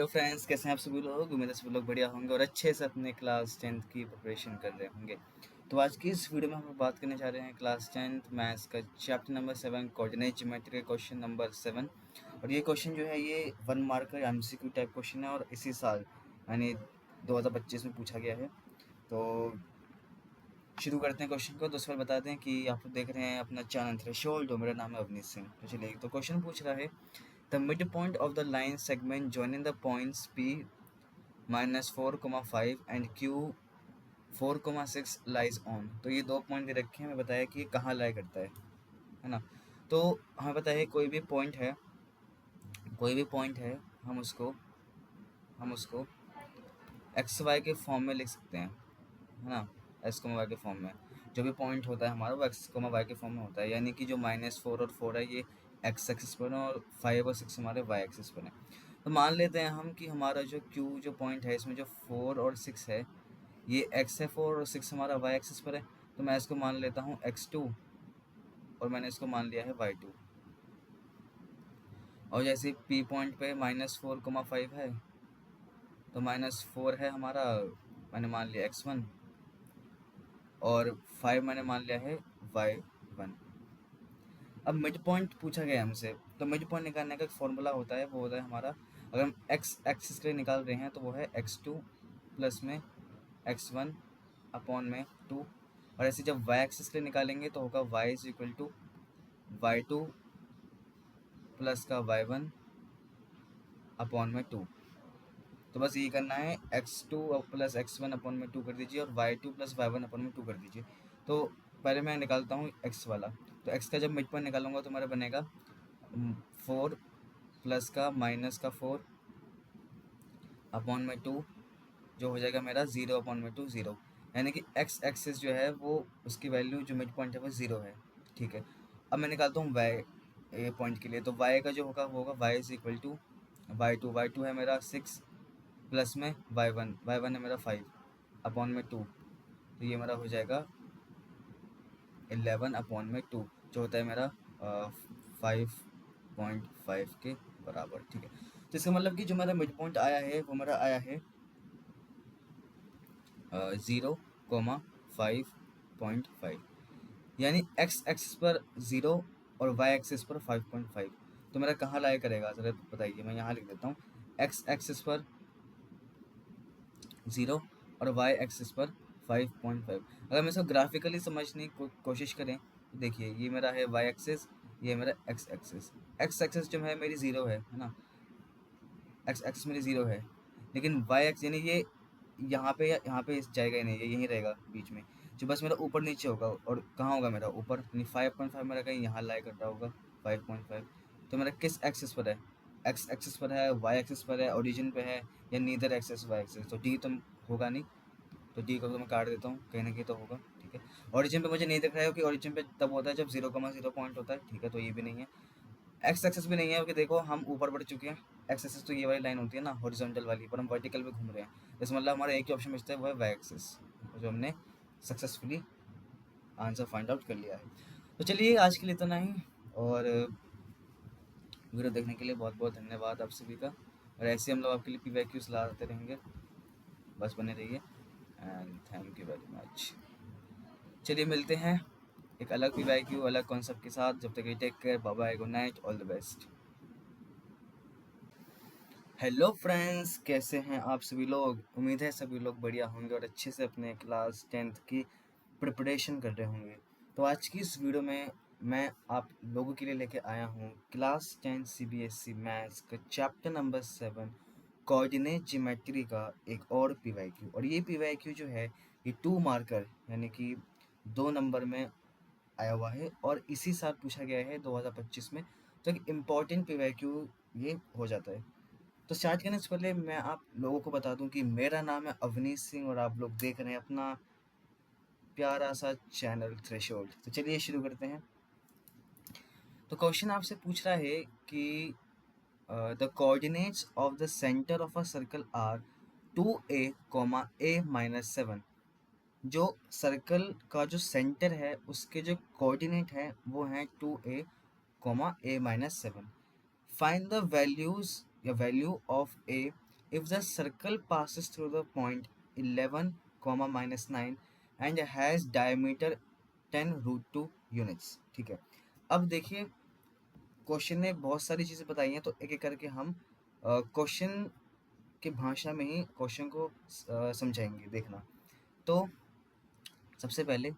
Hello friends, कैसे हैं आप सभी लोग। उम्मीद है सभी लोग बढ़िया होंगे और अच्छे से अपने क्लास 10th की प्रिपरेशन कर रहे होंगे। तो आज की इस वीडियो में हम लोग बात करने जा रहे हैं क्लास 10th मैथ्स का चैप्टर नंबर 7 कोऑर्डिनेट ज्योमेट्री का क्वेश्चन नंबर 7। और ये क्वेश्चन जो है ये 1 मार्क का एमसीक्यू टाइप क्वेश्चन है और इसी साल यानी 2025 में पूछा गया है। तो शुरू करते हैं क्वेश्चन को। दोस्तों बता दें कि आप लोग देख रहे हैं अपना चैनल थ्रेशोल्ड और मेरा नाम है अवनीश सिंह। तो चलिए, तो क्वेश्चन पूछ रहा है the mid point of the line segment joining the points P -4, 5 and Q 4, 6 lies on. तो ये दो पॉइंट दे रखे हैं, हमें बताया कि ये कहाँ लाई करता है ना। तो हमें पता है कोई भी पॉइंट है, हम उसको एक्स वाई के फॉर्म में लिख सकते हैं, है ना। एक्स कोमा वाई के फॉर्म में जो भी पॉइंट होता है हमारा वो एक्स कोमा वाई के फॉर्म में होता है, यानी कि जो -4 और 4 है ये एक्स एक्सिस पर है और 5 और 6 हमारे वाई एक्सिस पर है। तो मान लेते हैं हम कि हमारा जो क्यू जो पॉइंट है इसमें जो 4 और 6 है ये एक्स है, 4 और 6 हमारा वाई एक्सिस पर है। तो मैं इसको मान लेता हूँ x2 और मैंने इसको मान लिया है y2। और जैसे P पॉइंट पे -4, 5 है तो -4 है हमारा, मैंने मान लिया x1 और 5 मैंने मान लिया है y1। अब मिड पॉइंट पूछा गया हमसे, तो मिड पॉइंट निकालने का एक फॉर्मूला होता है, वो होता है हमारा, अगर हम एक्स एक्सिस के लिए निकाल रहे हैं तो वो है x2 प्लस में x1 अपॉन में 2। और ऐसे जब y एक्सिस के लिए निकालेंगे तो होगा y is equal to y2 plus का y1 अपॉन में 2। तो बस ये करना है, x2 प्लस x1 अपॉन में 2 कर दीजिए और y2 प्लस y1 अपॉन में 2 कर दीजिए। तो पहले मैं निकालता हूँ x वाला। तो x का जब मिड पॉइंट निकालूंगा तो मेरा बनेगा 4 प्लस का माइनस का 4 अपॉन में 2, जो हो जाएगा मेरा 0 अपॉन में 2 0। यानी कि x एक्सिस जो है वो उसकी वैल्यू जो मिड पॉइंट है वो 0 है। ठीक है, अब मैं निकालता हूँ y पॉइंट के लिए। तो y का जो होगा y is equal to y2 है मेरा 6 प्लस में y1 है मेरा 5 अपॉन में 2। तो ये मेरा हो जाएगा 11 अपॉन में 2, जो होता है मेरा 5.5 के बराबर। ठीक है, तो इसका मतलब कि जो मेरा मिड पॉइंट आया है वो मेरा आया है 0,5.5, यानी x एक्सिस पर 0 और y एक्सिस पर 5.5। तो मेरा कहाँ लाई करेगा ज़रा बताइए। मैं यहाँ लिख देता हूँ, x एक्सिस पर 0 और y एक्सिस पर 5.5। अगर हम इसको ग्राफिकली समझने की कोशिश करें तो देखिए, ये मेरा है y एक्सिस, ये मेरा x एक्सिस जो है मेरी 0 है ना। x एक्सिस मेरी 0 है, लेकिन y एक्स यानी ये यहाँ पे इस जाएगा ही नहीं, ये यहीं रहेगा बीच में, जो बस मेरा ऊपर नीचे होगा। और कहाँ होगा मेरा ऊपर, यानी 5.5 मेरा कहीं यहाँ लाई कर रहा होगा 5.5। तो मेरा किस एक्सिस पर है, एक्स एक्सिस पर है, वाई एक्सिस पर है, ओरिजिन पे है, या नीदर एक्सिस वाई एक्सिस। तो डी तो होगा नहीं, तो डी को तो मैं काट देता हूँ, कहीं ना कहीं तो होगा। ठीक है, ओरिजिन पे मुझे नहीं दिख रहा है कि ओरिजिन पे तब होता है जब 0,0 पॉइंट होता है। ठीक है, तो ये भी नहीं है, एक्स एक्सिस भी नहीं है, क्योंकि देखो हम ऊपर बढ़ चुके हैं। एक्स एक्सिस तो ये वाली लाइन होती है ना हॉरिजॉन्टल वाली, पर हम वर्टिकल पे घूम रहे हैं। इसका मतलब हमारा एक ही ऑप्शन बचता है, वो है वाई एक्सिस, जो हमने सक्सेसफुली आंसर फाइंड आउट कर लिया है। तो चलिए, आज के लिए इतना ही, और वीडियो देखने के लिए बहुत बहुत धन्यवाद आप सभी का। और ऐसे हम लोग आपके लिए PYQs लाते रहेंगे, बस बने रहिए, and thank you very much. चलिए मिलते हैं एक अलग PYQ अलग कॉन्सेप्ट के साथ। जब तक ये take care, bye bye, good night, all the best. Hello friends, कैसे हैं आप सभी लोग। उम्मीद है सभी लोग बढ़िया होंगे और अच्छे से अपने क्लास 10th की प्रिपरेशन कर रहे होंगे। तो आज की इस वीडियो में मैं आप लोगों के लिए लेके आया हूँ क्लास 10 CBSE मैथ्स का चैप्टर नंबर 7 कोऑर्डिनेट ज्योमेट्री का एक और PYQ। और ये PYQ जो है ये 2 मार्कर यानी कि 2 नंबर में आया हुआ है और इसी साल पूछा गया है 2025 में। तो एक इम्पॉर्टेंट PYQ ये हो जाता है। तो स्टार्ट करने से पहले मैं आप लोगों को बता दूं कि मेरा नाम है अवनीश सिंह और आप लोग देख रहे हैं अपना प्यारा सा चैनल थ्रेशोल्ड। तो चलिए शुरू करते हैं। तो क्वेश्चन आपसे पूछ रहा है कि the coordinates of the centre of a circle are 2a, a-7। जो सर्कल का जो सेंटर है उसके जो कोऑर्डिनेट है वो हैं 2a, a-7। Find the values या value of a if the circle passes through the point 11 comma minus 9 and has diameter 10 root 2 units। ठीक है, अब देखिए क्वेश्चन ने बहुत सारी चीज़ें बताई हैं, तो एक एक करके हम क्वेश्चन की भाषा में ही क्वेश्चन को समझाएंगे। देखना, तो सबसे पहले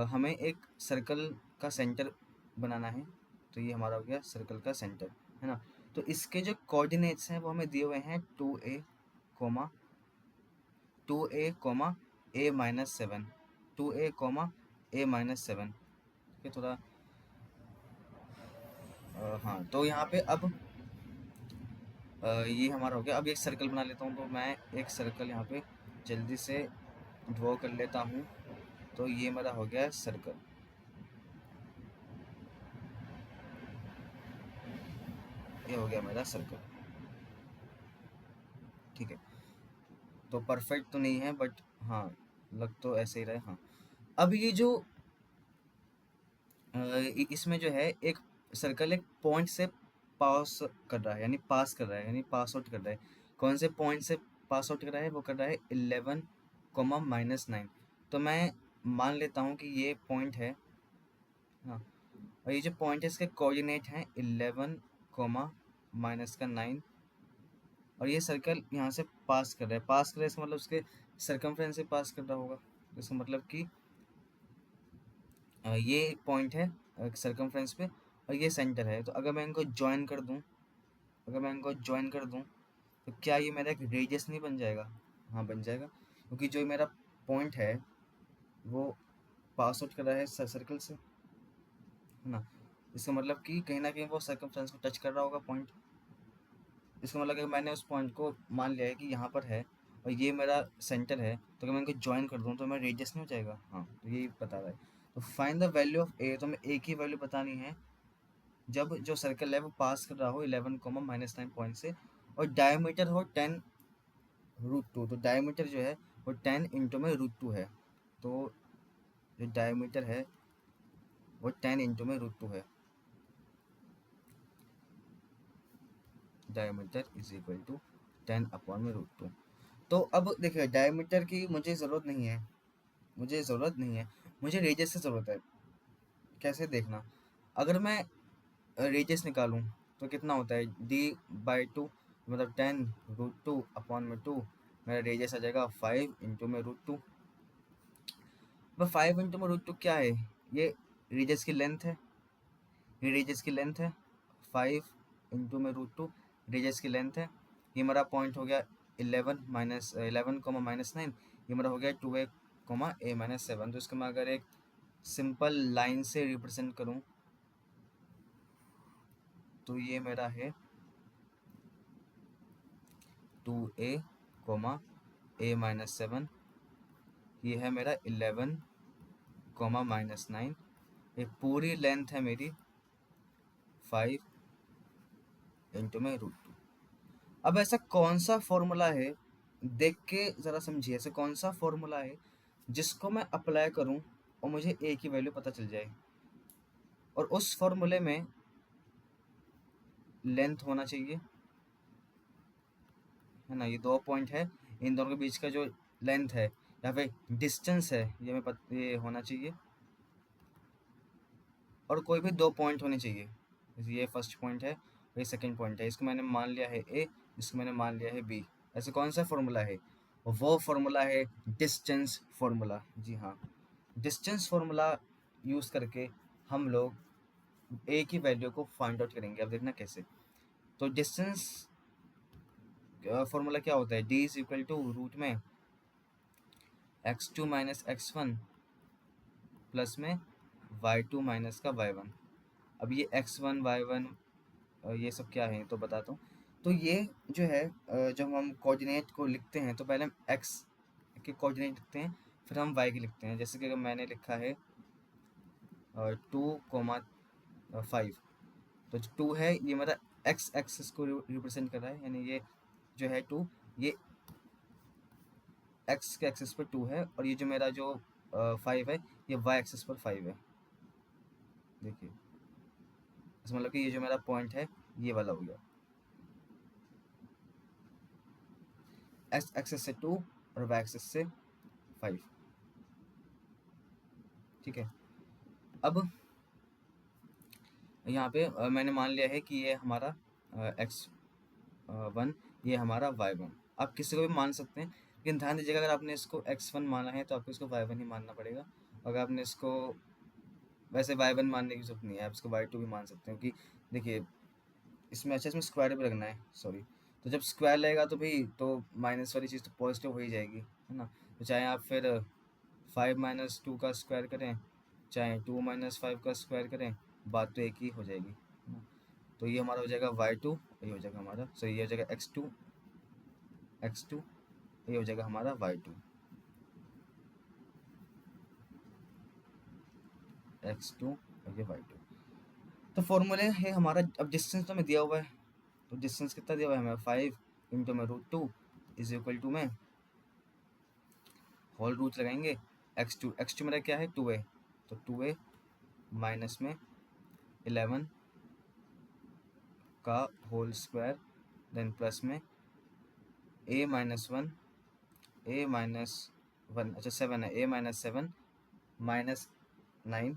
हमें एक सर्कल का सेंटर बनाना है। तो ये हमारा हो गया सर्कल का सेंटर, है ना। तो इसके जो कोऑर्डिनेट्स हैं वो हमें दिए हुए हैं 2a, 2a, a-7, 2a, a-7। ठीक है, थोड़ा हाँ, तो यहाँ पे अब ये हमारा हो गया। अब एक सर्कल बना लेता हूँ, तो मैं एक सर्कल यहाँ पे जल्दी से ड्रॉ कर लेता हूँ। तो ये मेरा हो गया सर्कल, ये हो गया मेरा सर्कल। ठीक है, तो परफेक्ट तो नहीं है बट हाँ, लग तो ऐसे ही रहे। हाँ, अब ये जो इसमें जो है एक सर्कल एक पॉइंट से पास कर रहा है, यानी पास कर रहा है, यानी पास आउट कर रहा है। कौन से पॉइंट से पास आउट कर रहा है? वो कर रहा है 11 कोमा माइनस 9। तो मैं मान लेता हूँ कि ये पॉइंट है। हाँ, और ये जो पॉइंट है इसके कोऑर्डिनेट हैं 11 कोमा माइनस का 9, और ये सर्कल यहाँ से पास कर रहा है। पास कर रहा है इसका मतलब उसके सर्कमफ्रेंस से पास कर रहा होगा। इसका मतलब कि ये एक पॉइंट है सर्कमफ्रेंस पे, और ये सेंटर है। तो अगर मैं इनको ज्वाइन कर दूं, तो क्या ये मेरा एक रेडियस नहीं बन जाएगा? हाँ, बन जाएगा, क्योंकि जो मेरा पॉइंट है वो पास आउट कर रहा है सर्कल से, है ना। इसका मतलब कि कहीं ना कहीं वो सर्कमफ्रेंस को टच कर रहा होगा पॉइंट। इसका मतलब कि मैंने उस पॉइंट को मान लिया है कि यहाँ पर है और ये मेरा सेंटर है, तो अगर मैं इनको ज्वाइन कर दूँ तो मेरा रेडियस नहीं हो जाएगा। हाँ, तो यही बता रहा है। तो फाइंड द वैल्यू ऑफ ए, तो हमें ए की वैल्यू बतानी है जब जो सर्कल है वो पास कर रहा हो 11 कोमा माइनस 9 पॉइंट से, और डायमीटर हो 10 रूट 2। तो डायमीटर जो है वो 10 इंटू में रूट 2 है। तो जो डायमीटर है वो 10 इंटू में रूट 2 है। Diameter is equal to 10 upon में रूट 2। तो अब देखिए, डायमीटर की मुझे ज़रूरत नहीं है, मुझे रेडियस की ज़रूरत है। कैसे? देखना, अगर मैं रेडियस निकालूं तो कितना होता है? d/2, मतलब 10 रूट 2 अपॉन में 2। मेरा रेडियस आ जाएगा 5 इंटू में रूट 2। अब 5 इंटू में रूट 2 क्या है? ये रेडियस की लेंथ है, 5 इंटू में रूट 2 रेडियस की लेंथ है। ये मेरा पॉइंट हो गया 11 कोमा माइनस 9। ये मेरा हो गया 2a कोमा a-7। तो इसको मैं अगर एक सिंपल लाइन से रिप्रेजेंट करूं तो ये मेरा है 2a कोमा a-7। ये है मेरा 11 कोमा माइनस 9। ये पूरी लेंथ है मेरी 5 इंटू में रूट 2। अब ऐसा कौन सा फॉर्मूला है, देख के ज़रा समझिए, ऐसा कौन सा फॉर्मूला है जिसको मैं अप्लाई करूं और मुझे ए की वैल्यू पता चल जाए, और उस फॉर्मूले में लेंथ होना चाहिए, है ना। ये दो पॉइंट है, इन दोनों के बीच का जो लेंथ है या फिर डिस्टेंस है ये ये होना चाहिए, और कोई भी दो पॉइंट होने चाहिए। जैसे ये फर्स्ट पॉइंट है, ये सेकंड पॉइंट है, इसको मैंने मान लिया है ए, इसको मैंने मान लिया है बी। ऐसे कौन सा फॉर्मूला है? वो फॉर्मूला है डिस्टेंस फॉर्मूला। जी हाँ, डिस्टेंस फॉर्मूला यूज़ करके हम लोग ए की वैल्यू को फाइंड आउट करेंगे। अब देखना कैसे। तो डिस्टेंस फॉर्मूला क्या होता है? D is equal to root में x2 माइनस x1 प्लस में y2 माइनस का y1। अब ये x1 y1 ये सब क्या है तो बताता हूँ। तो ये जो है जब हम कोऑर्डिनेट को लिखते हैं तो पहले हम x के कोऑर्डिनेट लिखते हैं, फिर हम y के लिखते हैं। जैसे कि अगर मैंने लिखा है 2,5, तो जो 2 है ये मेरा x एक्सिस को रिप्रेजेंट कर रहा है, यानी ये जो है 2, ये x के एक्सिस पर 2 है, और ये जो मेरा जो 5 है ये y एक्सिस पर 5 है। देखिए, इसका मतलब कि ये जो मेरा पॉइंट है ये वाला हो गया। एक्स एक्सेस से 2 और वाई एक्सेस से 5। ठीक है, अब यहाँ पे मैंने मान लिया है कि ये हमारा x1, ये हमारा y1। आप किसी को भी मान सकते हैं, लेकिन ध्यान दीजिएगा अगर आपने इसको x1 माना है तो आपको इसको y1 ही मानना पड़ेगा। अगर आपने इसको वैसे y1 मानने की जरूरत नहीं है, आप इसको y2 भी मान सकते हैं, क्योंकि देखिए इसमें अच्छा इसमें स्क्वायर भी लगना है, सॉरी। तो जब स्क्वायर लगेगा तो भाई तो माइनस वाली चीज़ तो पॉजिटिव हो ही जाएगी, है ना। तो चाहे आप फिर 5 - 2 का स्क्वायर करें, चाहे 2 - 5 का स्क्वायर करें, बात तो एक ही हो जाएगी, है ना। तो ये हमारा हो जाएगा y2, ये हो जाएगा हमारा, सॉरी ये हो जाएगा x2, ये हो जाएगा हमारा y2, x2 और ये y2। तो फॉर्मूले है हमारा, अब डिस्टेंस तो हमें दिया हुआ है, तो डिस्टेंस कितना दिया हुआ है हमें, 5 इंटू में √2 इज इक्वल टू में होल रूट लगाएंगे, x2 मेरा क्या है 2a, तो 2a माइनस में 11 का होल स्क्वायर, देन प्लस में a - 1, अच्छा 7 है, a - 7 माइनस 9,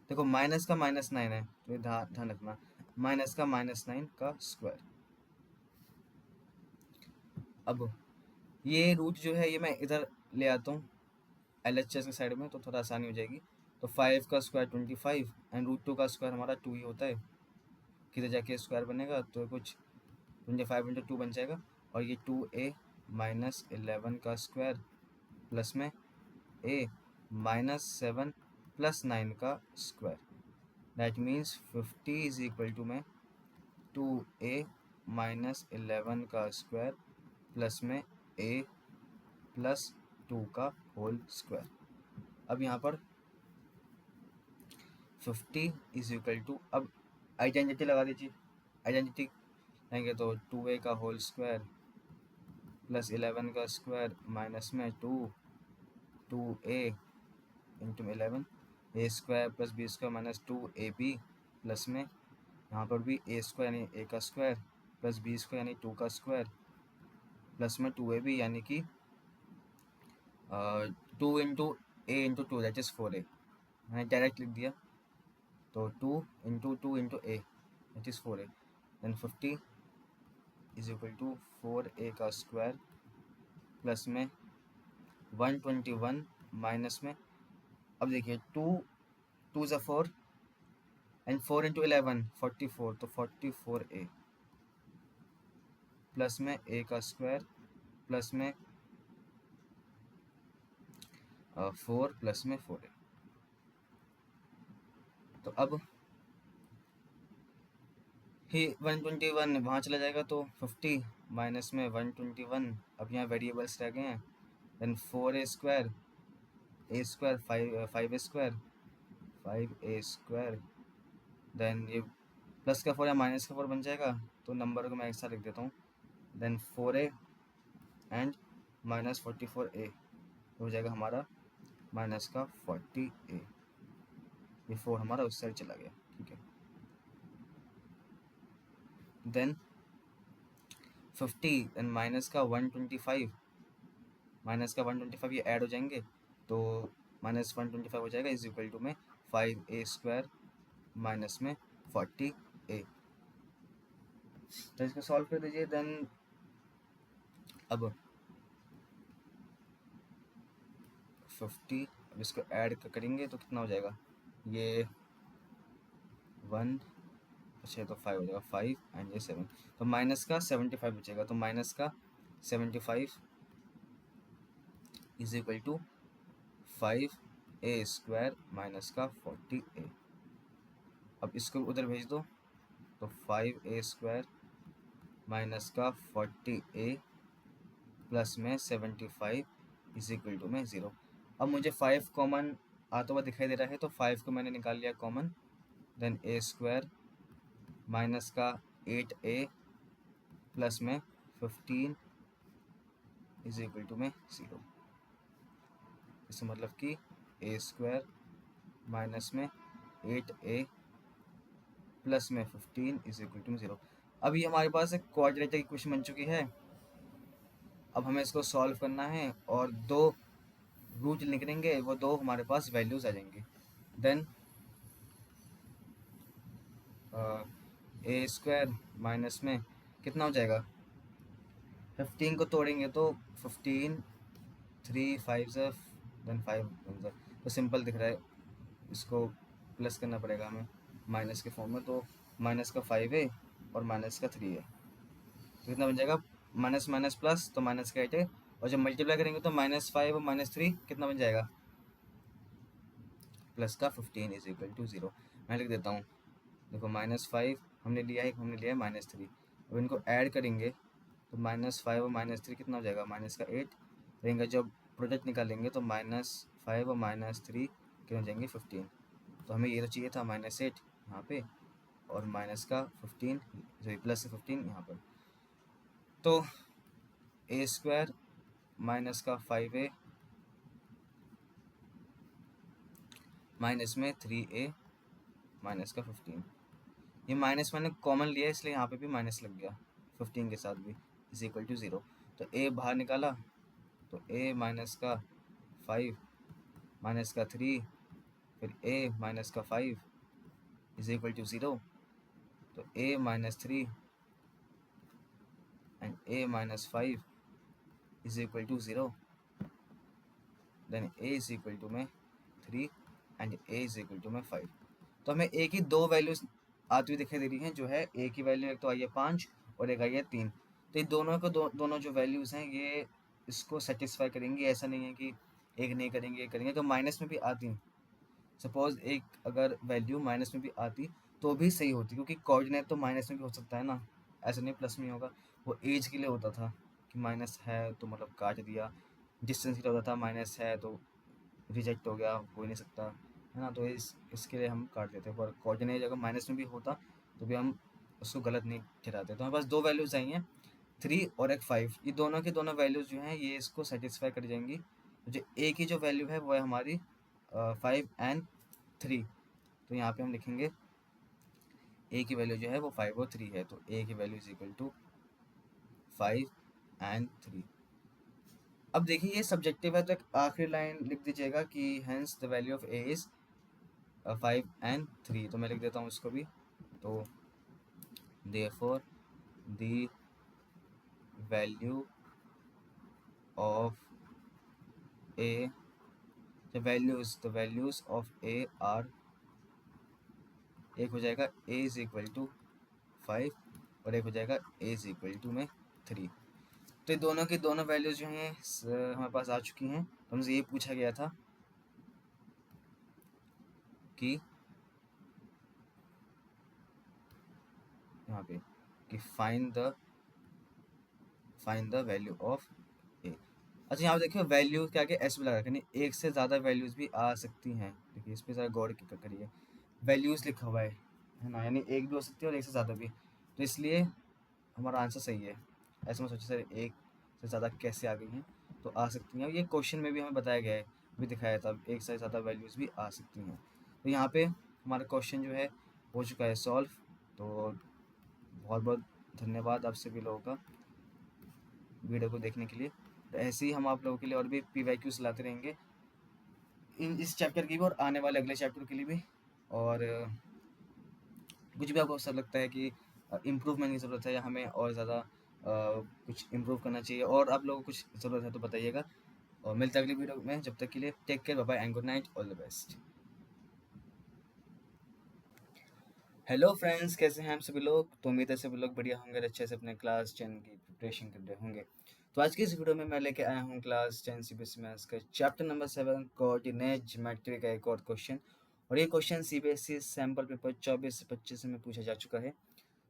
देखो माइनस का -9 है तो ये ध्यान रखना, माइनस का -9 का स्क्वायर। अब ये रूट जो है ये मैं इधर ले आता हूँ LHS की साइड में, तो थोड़ा आसानी हो जाएगी। तो 5 का स्क्वायर 25 एंड √2 का स्क्वायर हमारा 2 ही होता है, किधर जाके स्क्वायर बनेगा तो कुछ 25 × 2 बन जाएगा, और ये 2a - 11 का स्क्वायर प्लस में a - 7 + 9 का square, that means 50 is equal to में 2a - 11 का स्क्वायर प्लस में a + 2 का होल स्क्वायर। अब यहाँ पर 50 इज इक्वल टू, अब आइडेंटिटी लगा दीजिए, आइडेंटिटी लेंगे तो 2a का होल स्क्वायर प्लस 11 का स्क्वायर माइनस में 2a into 11, a square plus b square minus 2ab plus में यहाँ पर भी a स्क्वायर यानी a का स्क्वायर प्लस b स्क्वायर यानी 2 का स्क्वायर प्लस में 2ab यानी कि 2 into a into 2 that is 4a, मैंने डायरेक्ट लिख दिया, तो 2 into 2 into a that is 4a, then 50 is equal to 4a का स्क्वायर प्लस में 121 माइनस में, अब देखिए 2 ज़ा 4 एंड 4 इंटू 11 44, तो 44a प्लस में a का स्क्वायर प्लस में 4 प्लस में 4a। तो अब ही 121 वहाँ चला जाएगा, तो 50 माइनस में 121, अब यहाँ वेरिएबल्स रह गए हैं, then 4a square, a square 5a square 5a square, then ये प्लस का 4 या माइनस का 4 बन जाएगा, तो नंबर को मैं एक साथ लिख देता हूँ, then 4a and minus 44a हो जाएगा हमारा माइनस का 40a, ये 4 हमारा उस साइड चला गया, ठीक है। देन 50 एंड माइनस का 125, माइनस का 125 ये ऐड हो जाएंगे, तो माइनस 125 हो जाएगा इज इक्वल टू में 5a स्क्वायर माइनस में 40a। तो इसको सॉल्व कर दीजिए, देन अब 50, अब इसको ऐड करेंगे तो कितना हो जाएगा, ये 1, अच्छा तो 5 हो जाएगा, 5 एंड ये 7, तो माइनस का 75 बचेगा, तो माइनस का 75 is equal to 5a square minus का 40a। अब इसको उधर भेज दो, तो 5a स्क्वायर माइनस का 40a प्लस में 75 इज इक्वल टू में 0। अब मुझे 5 कॉमन आता हुआ दिखाई दे रहा है, तो 5 को मैंने निकाल लिया common, then a square minus का 8a प्लस में 15 इज इक्वल टू में 0। इसका मतलब कि a स्क्वायर माइनस में 8a प्लस में 15 इज इक्वल टू 0। अभी हमारे पास एक क्वाड्रेटिक इक्वेशन बन चुकी है, अब हमें इसको सॉल्व करना है और दो रूट निकलेंगे, वो दो हमारे पास वैल्यूज आ जाएंगी। देन ए स्क्वायर माइनस में कितना हो जाएगा, 15 को तोड़ेंगे तो 15, 3 5 ज़ा, देन 5 ज़ा, तो सिंपल दिख रहा है, इसको प्लस करना पड़ेगा हमें माइनस के फॉर्म में। तो माइनस का 5 है और माइनस का 3 है, तो कितना बन जाएगा, माइनस माइनस प्लस, तो माइनस का 8 है, और जब मल्टीप्लाई करेंगे तो -5 और -3 कितना बन जाएगा, प्लस का 15 इज इक्वल टू 0। मैं लिख देता हूँ, देखो -5 हमने लिया है, हमने लिया है -3, अब इनको ऐड करेंगे तो -5 और -3 कितना हो जाएगा, माइनस का 8 रहेगा। जब प्रोडक्ट निकालेंगे तो -5 और -3 कितने हो जाएंगे, 15। तो हमें ये तो चाहिए था -8 यहाँ पे, और माइनस का 15, सॉरी प्लस से 15 यहाँ पर। तो ए स्क्वायर माइनस का 5a माइनस में 3a माइनस का 15, ये माइनस मैंने कॉमन लिया इसलिए यहाँ पे भी माइनस लग गया 15 के साथ भी, इज इक्वल टू 0। तो a बाहर निकाला तो a माइनस का 5 माइनस का 3 फिर a माइनस का 5 इज इक्वल टू 0। तो a minus 3 and a minus 5 is equal to 0, then a is equal to में 3 and a is equal to में 5। तो हमें a की दो वैल्यूज आती हुई दिखाई दे रही हैं, जो है a की वैल्यू एक तो आई है 5 और एक आई है 3। तो ये दोनों को दोनों जो वैल्यूज़ हैं ये इसको सेटिस्फाई करेंगी, ऐसा नहीं है कि एक नहीं करेंगे एक करेंगे। तो माइनस में भी आती हैं, सपोज एक अगर वैल्यू माइनस में भी आती तो भी सही होती, क्योंकि कोऑर्डिनेट तो माइनस में भी हो सकता है ना, ऐसा नहीं प्लस में ही होगा। वो एज के लिए होता था कि माइनस है तो मतलब काट दिया, डिस्टेंस के लिए होता था माइनस है तो रिजेक्ट हो गया, हो ही नहीं सकता है ना, तो इसके लिए हम काट देते हैं। पर कोऑर्डिनेट अगर माइनस में भी होता तो भी हम उसको गलत नहीं ठहराते। तो हमारे पास दो वैल्यूज आई हैं, 3 और एक 5, ये दोनों की दोनों वैल्यूज जो हैं ये इसको सेटिस्फाई कर जाएंगी। तो जो ए की जो वैल्यू है वो है हमारी 5 एंड 3। तो यहाँ पे हम लिखेंगे ए की वैल्यू जो है वो 5 और 3 है, तो ए की value is equal to 5 and 3। अब देखिए ये सब्जेक्टिव है, तो एक आखिरी लाइन लिख दीजिएगा कि hence the value of A is 5 and 3, तो मैं लिख देता हूँ इसको भी। तो therefore the value of A, the values of A R, एक हो जाएगा ए इज इक्वल टू 5 और एक हो जाएगा ए इज इक्वल टू में 3। तो ये दोनों की दोनों वैल्यूज जो हैं हमारे पास आ चुकी हैं। तो हमसे ये पूछा गया था कि यहाँ पे कि फाइंड द वैल्यू ऑफ ए। अच्छा यहाँ पे देखिए वैल्यू क्या क्या एस भी लगा रखा है, एक से ज़्यादा वैल्यूज़ भी आ सकती हैं। देखिए इस पर ज़रा गौर करिए, वैल्यूज़ लिखा हुआ है ना, यानी एक भी हो सकती है और एक से ज़्यादा भी। तो इसलिए हमारा आंसर सही है। ऐसे में सोचे सर एक से ज़्यादा कैसे आ गई हैं, तो आ सकती हैं। ये क्वेश्चन में भी हमें बताया गया है, भी दिखाया था, एक से ज़्यादा वैल्यूज़ भी आ सकती हैं। तो यहाँ पे हमारा क्वेश्चन जो है हो चुका है सॉल्व। तो बहुत बहुत धन्यवाद आप सभी लोगों का वीडियो को देखने के लिए। तो ऐसे ही हम आप लोगों के लिए और भी PYQs लाते रहेंगे, इस चैप्टर की भी और आने वाले अगले चैप्टर के लिए भी। और कुछ भी आपको ऐसा लगता है कि इम्प्रूवमेंट की ज़रूरत है या हमें और ज़्यादा कुछ इम्प्रूव करना चाहिए और आप लोगों को कुछ ज़रूरत है तो बताइएगा। और मिलते हैं अगली वीडियो में, जब तक के लिए take care, bye bye and good night, all the best. Hello friends, कैसे हैं हम सभी लोग। तो उम्मीद है सभी लोग बढ़िया होंगे, अच्छे से अपने क्लास 10 की प्रिपरेशन कर रहे होंगे। तो आज की इस वीडियो में मैं लेके आया हूँ क्लास 10 CBSE मैथ्स का चैप्टर नंबर 7 कोऑर्डिनेट ज्योमेट्री का एक और क्वेश्चन। और ये क्वेश्चन CBSE सैम्पल पेपर 24 से 25 में पूछा जा चुका है।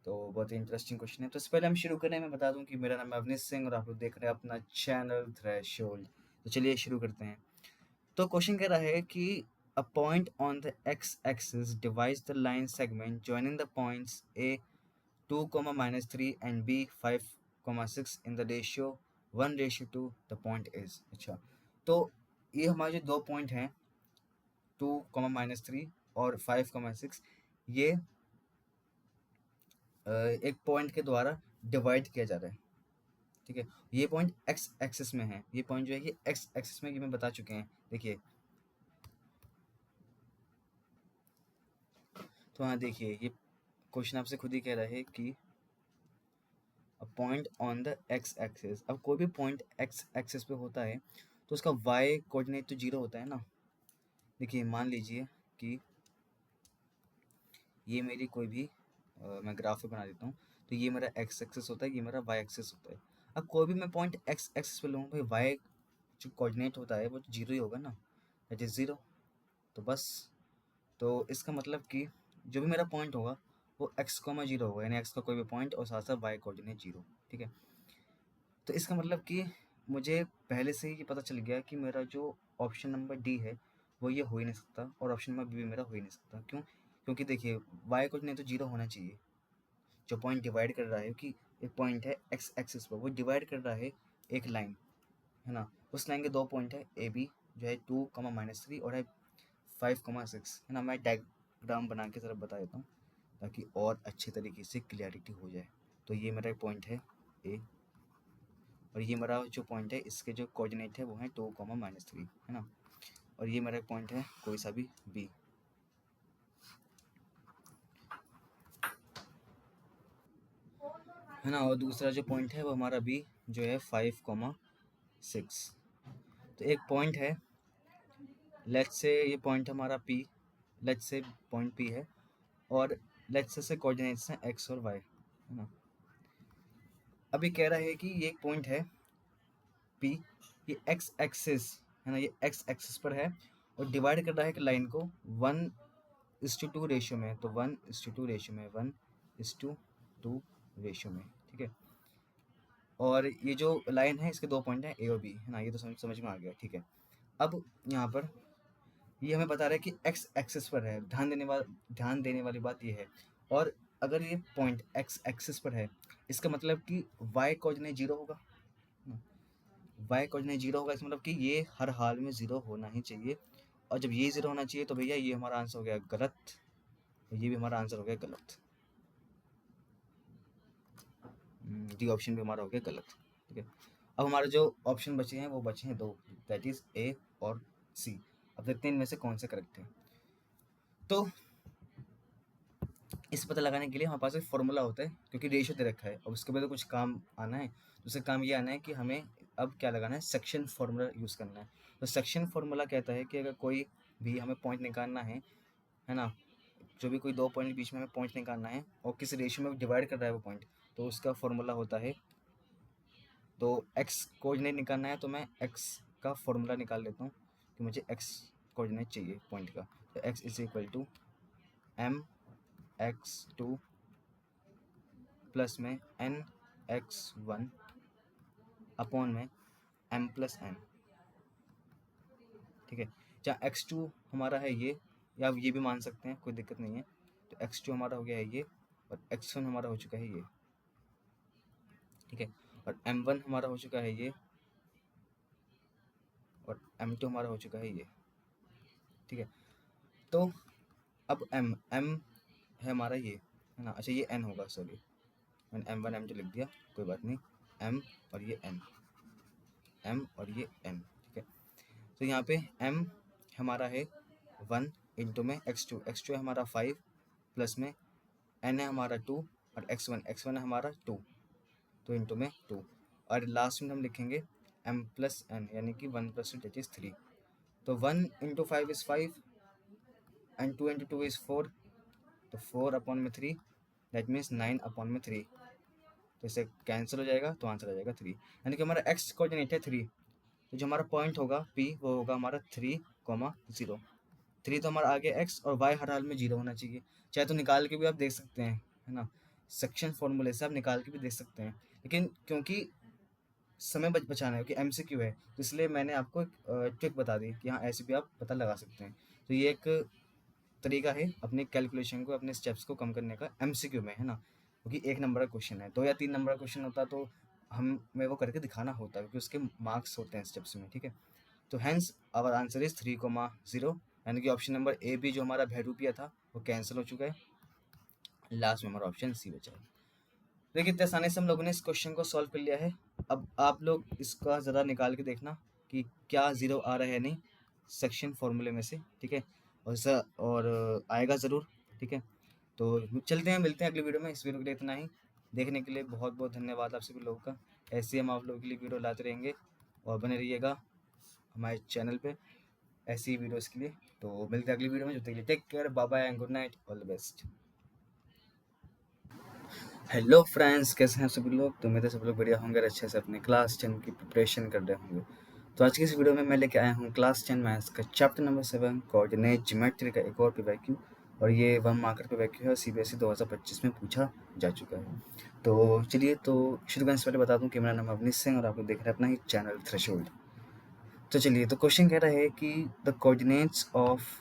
तो बहुत ही इंटरेस्टिंग क्वेश्चन है। तो इससे पहले हम शुरू करें, मैं बता दूं कि मेरा नाम है अवनीश सिंह और आप लोग देख रहे हैं अपना चैनल थ्रेशोल्ड। तो चलिए शुरू करते हैं। तो क्वेश्चन कह रहा है कि a point on the x-axis divides the line segment joining the points a 2, -3 and b 5, 6 in the ratio 1:2 the point is। अच्छा, तो ये हमारे जो दो पॉइंट हैं 2, -3 और 5, 6, ये एक पॉइंट के द्वारा डिवाइड किया जा रहा है। ठीक है। ये पॉइंट एक्स एक्सिस में है, ये पॉइंट जो है ये एक्स एक्सिस में, ये मैं बता चुके हैं। देखिए तो हाँ देखिए, ये क्वेश्चन आपसे खुद ही कह रहा है कि a point on the x axis. अब कोई भी पॉइंट एक्स एक्सिस पे होता है तो उसका वाई कोऑर्डिनेट तो जीरो होता है ना। देखिए मान लीजिए कि ये मेरी कोई भी मैं ग्राफ बना देता हूँ, तो ये मेरा एक्स एक्सिस होता है, ये मेरा वाई एक्सिस होता है। अब कोई भी मैं पॉइंट एक्स एक्सिस पे लूँ भाई, वाई जो कोऑर्डिनेट होता है वो तो जीरो ही होगा ना, दैट इज़ ज़ीरो। तो बस, तो इसका मतलब कि जो भी मेरा पॉइंट होगा वो एक्स कॉमा जीरो होगा, यानी एक्स का कोई भी पॉइंट और साथ साथ वाई कोऑर्डिनेट जीरो। ठीक है। तो इसका मतलब कि मुझे पहले से ही ये पता चल गया कि मेरा जो ऑप्शन नंबर डी है वो ये हो ही नहीं सकता, और ऑप्शन नंबर बी भी मेरा हो ही नहीं सकता। क्यों? क्योंकि देखिए वाई कोऑर्डिनेट तो जीरो होना चाहिए। जो पॉइंट डिवाइड कर रहा है कि एक पॉइंट है एक्स एक्सिस पर, वो डिवाइड कर रहा है एक लाइन, है ना। उस लाइन के दो पॉइंट है ए बी, जो है 2, -3 और है 5, 6, है ना। मैं डायग्राम बना के ज़रा बता देता हूँ ताकि और अच्छे तरीके से क्लियरिटी हो जाए। तो ये मेरा पॉइंट है ए, और ये मेरा जो पॉइंट है इसके जो कोऑर्डिनेट है वो है 2, -3, है ना। और ये मेरा पॉइंट है कोई सा भी बी, है ना। और दूसरा जो पॉइंट है वो हमारा बी जो है 5, 6। तो एक पॉइंट है, लेट्स से ये पॉइंट हमारा P, let's say point P है, और लेट्स से कोऑर्डिनेट्स हैं एक्स और वाई, है ना। अभी कह रहा है कि ये एक पॉइंट है पी, ये एक्स एक्सिस, है ना, ये एक्स एक्सिस पर है और डिवाइड कर रहा है एक लाइन को 1:2 रेशियो में। तो 1:2 रेशियो में, 1:2 रेशियो में, ठीक है। और ये जो लाइन है इसके दो पॉइंट हैं ए और बी, है ना। ये तो समझ में आ गया, ठीक है। अब यहाँ पर ये हमें बता रहा है कि एक्स एक्सिस पर है। ध्यान देने वाली बात ये है, और अगर ये पॉइंट एक्स एक्सिस पर है इसका मतलब कि वाई कोऑर्डिनेट जीरो होगा, वाई कोऑर्डिनेट जीरो होगा। इसका मतलब कि ये हर हाल में जीरो होना ही चाहिए, और जब ये जीरो होना चाहिए तो भैया ये हमारा आंसर हो गया गलत, ये भी हमारा आंसर हो गया गलत। डी ऑप्शन भी हमारा हो गया गलत, ठीक है। अब हमारे जो ऑप्शन बचे हैं वो बचे हैं दो, दैट इज ए और सी। अब देखते हैं इनमें से कौन से करेक्ट है। तो इस पता लगाने के लिए हमारे पास एक फॉर्मूला होता है, क्योंकि रेशियो दे रखा है और उसके बाद कुछ काम आना है। दूसरा काम ये आना है कि हमें अब क्या लगाना है, सेक्शन फार्मूला यूज़ करना है। तो सेक्शन फार्मूला कहता है कि अगर कोई भी हमें पॉइंट निकालना है ना, जो भी कोई दो पॉइंट के बीच में हमें पॉइंट निकालना है और किस रेशियो में डिवाइड कर रहा है वो पॉइंट, तो उसका फॉर्मूला होता है, तो एक्स कोऑर्डिनेट निकालना है तो मैं एक्स का फॉर्मूला निकाल लेता हूँ कि मुझे एक्स कोऑर्डिनेट चाहिए पॉइंट का। तो X is equal to mx2 प्लस में nx1 अपॉन में m+n, ठीक है। जहाँ x2 हमारा है ये, या आप ये भी मान सकते हैं, कोई दिक्कत नहीं है। तो x2 हमारा हो गया है ये, और x1 हमारा हो चुका है ये, ठीक है। और m1 हमारा हो चुका है ये, और m2 हमारा हो चुका है ये, ठीक है। तो अब m है हमारा ये, है ना। अच्छा ये n होगा, सॉरी मैंने m1 m2 लिख दिया, कोई बात नहीं। m और ये n, m और ये n, ठीक है। तो यहाँ पे m हमारा है 1 इंटू में x2 है हमारा 5 प्लस में n है हमारा 2, और x1 है हमारा 2, तो इंटू में 2, और लास्ट में हम लिखेंगे m+n, यानी कि 1+2 दैट इज 3। तो 1 into 5 is 5 and 2 into 2 is 4, तो 4/3 दैट मीन्स 9/3। तो इसे कैंसिल हो जाएगा तो आंसर आ जाएगा 3, यानी कि हमारा x कोऑर्डिनेट है 3। तो जो हमारा पॉइंट होगा P वो होगा हमारा 3,0। 3 तो हमारा आ गया x, और y हर हाल में 0 होना चाहिए। चाहे तो निकाल के भी आप देख सकते हैं, है ना, सेक्शन फॉर्मूले से आप निकाल के भी देख सकते हैं, लेकिन क्योंकि समय बचाना है, क्योंकि MCQ है, तो इसलिए मैंने आपको एक ट्रिक बता दी कि हाँ ऐसे भी आप पता लगा सकते हैं। तो ये एक तरीका है अपने कैलकुलेशन को, अपने स्टेप्स को कम करने का MCQ में, है ना। क्योंकि 1 नंबर का क्वेश्चन है, 2 या 3 नंबर का क्वेश्चन होता तो हमें वो करके दिखाना होता, क्योंकि उसके मार्क्स होते हैं स्टेप्स में, ठीक है। तो हैंस आवर आंसर इज 3,0, यानी कि ऑप्शन नंबर ए बी जो हमारा बहरूपिया था वो कैंसिल हो चुका है। लास्ट में हमारा ऑप्शन सी बचा है। देखिए कितने आसानी से हम लोगों ने इस क्वेश्चन को सॉल्व कर लिया है। अब आप लोग इसका ज़रा निकाल के देखना कि क्या ज़ीरो आ रहा है नहीं सेक्शन फॉर्मूले में से, ठीक है। और आएगा ज़रूर, ठीक है। तो चलते हैं, मिलते हैं अगली वीडियो में। इस वीडियो के लिए इतना ही। देखने के लिए बहुत बहुत धन्यवाद आप सभी लोगों का। ऐसे ही हम आप लोगों के लिए वीडियो लाते रहेंगे और बने रहिएगा हमारे चैनल पे ऐसी ही वीडियोस के लिए। तो मिलते हैं अगली वीडियो में, जब तक के लिए take care, bye bye and good night, all the best. Hello friends, कैसे हैं सभी लोग? तो मेरे सब लोग बढ़िया होंगे और अच्छे से अपने क्लास 10 की प्रिपरेशन कर रहे होंगे। तो आज की इस वीडियो में मैं लेके आया हूँ क्लास 10 मैथ्स का चैप्टर नंबर 7 कोऑर्डिनेट ज्योमेट्री का एक और पीवाईक्यू। और ये 1 मार्कर पीवाईक्यू है, सीबीएसई 2025 में पूछा जा चुका है। तो चलिए, तो शुरू करने से पहले बता दूं कि मेरा नाम अवनीश सिंह और आप लोग देख रहे हैं अपना ही चैनल थ्रेशोल्ड। तो चलिए, तो क्वेश्चन कह रहा है कि the coordinates of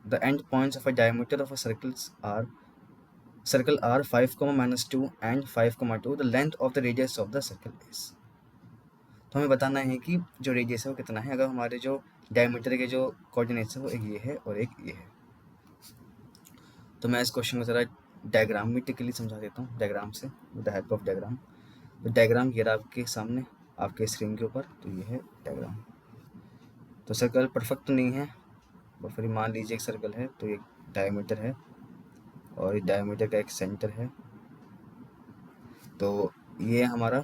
the end points of a diameter of a circle are 5, -2 and 5, 2. The length of the radius of the circle is. तो हमें बताना है कि जो रेडियस है वो कितना है। अगर हमारे जो डायमीटर के जो कोऑर्डिनेट्स है वो एक ये है और एक ये है। तो मैं इस क्वेश्चन को ज़रा डायग्रामेटिकली समझा देता हूँ, डायग्राम से, with the help of diagram. तो डायग्राम ये रहा आपके सामने, आपके स्क्रीन के ऊपर। तो ये है डायग्राम। तो सर्कल परफेक्ट तो नहीं है, और फिर मान लीजिए एक सर्कल है, तो एक डायमीटर है और इस डायमीटर का एक सेंटर है। तो ये हमारा